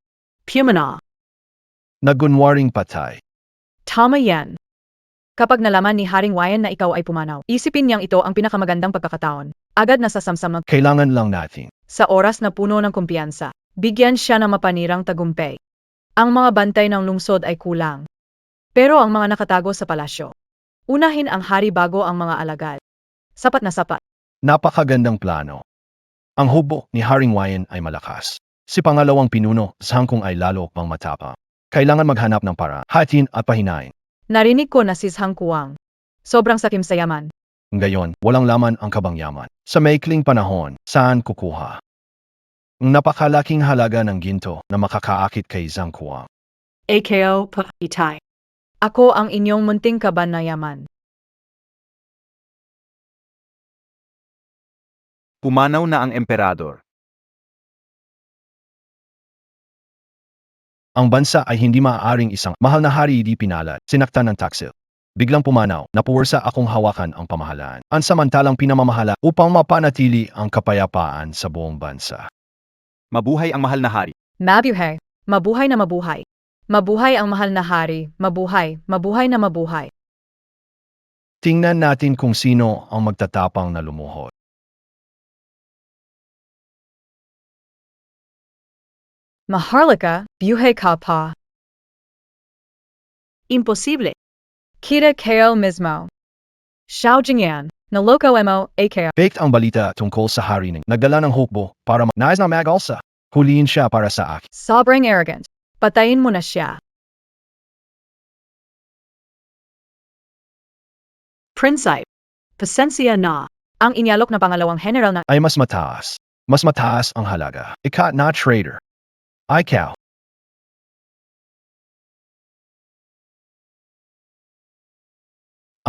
Pumana.
Nagunwaring patay.
Tama yan. Kapag nalaman ni Haring Wayan na ikaw ay pumanaw, isipin niyang ito ang pinakamagandang pagkakataon. Agad na sasamsam
Kailangan lang natin.
sa oras na puno ng kumpiyansa. Bigyan siya ng mapanirang tagumpay. Ang mga bantay ng lungsod ay kulang. Pero ang mga nakatago sa palasyo. Unahin ang hari bago ang mga alagad. Sapat na sapat.
Napakagandang plano. Ang hubo ni Haring Wayan ay malakas. Si pangalawang pinuno sa hangkong ay lalo pang matapang. Kailangan maghanap ng para, hatin at pahinain.
Narinig ko na si Zhang Kuang. Sobrang sakim sa yaman.
Ngayon, walang laman ang kabangyaman. Sa maikling panahon, saan kukuha? Ang napakalaking halaga ng ginto na makakaakit kay Zhang Kuang.
AKO pa itay.
Ako ang inyong munting kaban na yaman.
Pumanaw na ang emperador.
Ang bansa ay hindi maaaring isang mahal na hari di pinalad, sinaktan ng taksil. Biglang pumanaw, napuwersa akong hawakan ang pamahalaan. Ang samantalang pinamamahala upang mapanatili ang kapayapaan sa buong bansa.
Mabuhay ang mahal na hari.
Mabuhay. Mabuhay na mabuhay. Mabuhay ang mahal na hari, mabuhay, mabuhay na mabuhay.
Tingnan natin kung sino ang magtatapang na lumuhod.
Maharlika, buhay ka pa.
Imposible.
Kita kayo mismo. Xiao Jingyan, naloko mo, AKO.
Faked ang balita tungkol sa hari ng nagdala ng hukbo para nais na mag-alsa. Huliin siya para sa akin.
Sobrang arrogant. Patayin mo na siya.
Prinsip. Pasensya na.
Ang inyalok na pangalawang general na
Ay mas mataas. Mas mataas ang halaga. Ikat na trader. Ikaw.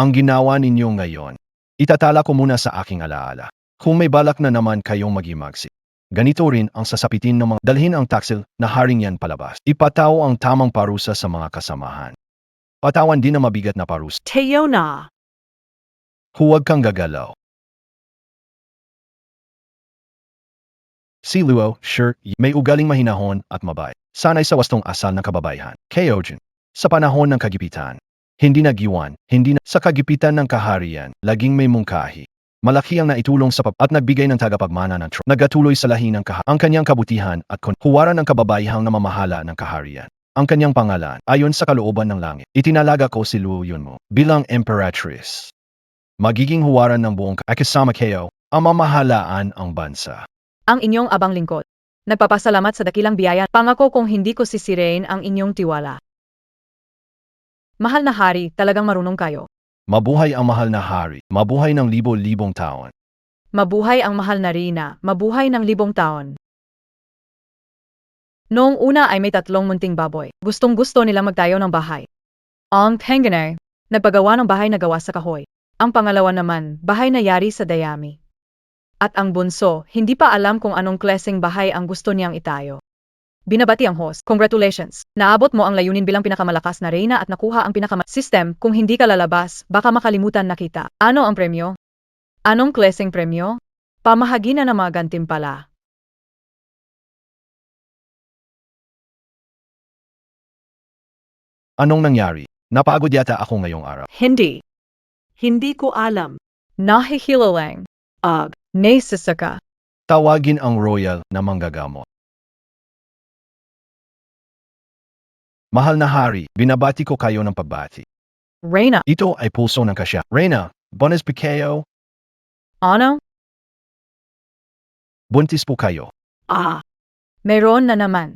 Ang ginawa ninyo ngayon, itatala ko muna sa aking alaala. Kung may balak na naman kayong magimagsi, ganito rin ang sasapitin ng mga dalhin ang taksil na haring yan palabas. Ipataw ang tamang parusa sa mga kasamahan. Patawan din na mabigat na parusa.
Teo na.
Huwag kang gagalaw. Si Luo, sure, may ugaling mahinahon at mabait. Sanay sa wastong asal ng kababaihan. Kyojin, sa panahon ng kagipitan, hindi nagiwan, hindi na sa kagipitan ng kaharian, laging may mungkahi. Malaki ang naitulong sa at nagbigay ng tagapagmana ng nagatuloy sa lahi ng ang kanyang kabutihan at huwaran ng kababaihang namamahala ng kaharian. Ang kanyang pangalan, ayon sa kalooban ng langit, itinalaga ko si Luo Yunmo bilang Imperatrice. Magiging huwaran ng buong kasama kayo, ang mamahalaan ang bansa.
ang inyong abang lingkod. Nagpapasalamat sa dakilang biyaya. Pangako kung hindi ko sisirain ang inyong tiwala. Mahal na hari, talagang marunong kayo.
Mabuhay ang mahal na hari, mabuhay ng libo-libong taon.
Mabuhay ang mahal na Rina, mabuhay ng 1,000 taon. Noong una ay may 3 munting baboy. Gustong-gusto nilang magtayo ng bahay. Ang panganay, nagpagawa ng bahay na gawa sa kahoy. Ang pangalawa naman, bahay na yari sa dayami. At ang bunso, hindi pa alam kung anong klaseng bahay ang gusto niyang itayo. Binabati ang host, congratulations! Naabot mo ang layunin bilang pinakamalakas na reyna at nakuha ang system. Kung hindi ka lalabas, baka makalimutan na kita. Ano ang premyo? Anong klaseng premyo? Pamahagi na ng mga gantimpala.
Anong nangyari? Napagod yata ako ngayong araw.
Hindi. Hindi ko alam.
Nahihilo lang. Naisasaka.
Tawagin ang royal na manggagamot. Mahal na hari, binabati ko kayo ng pagbati.
Reyna.
Ito ay pulso ng kasya. Reyna, bonus pa kayo?
Ano?
Buntis po kayo.
Ah,
Meron na naman.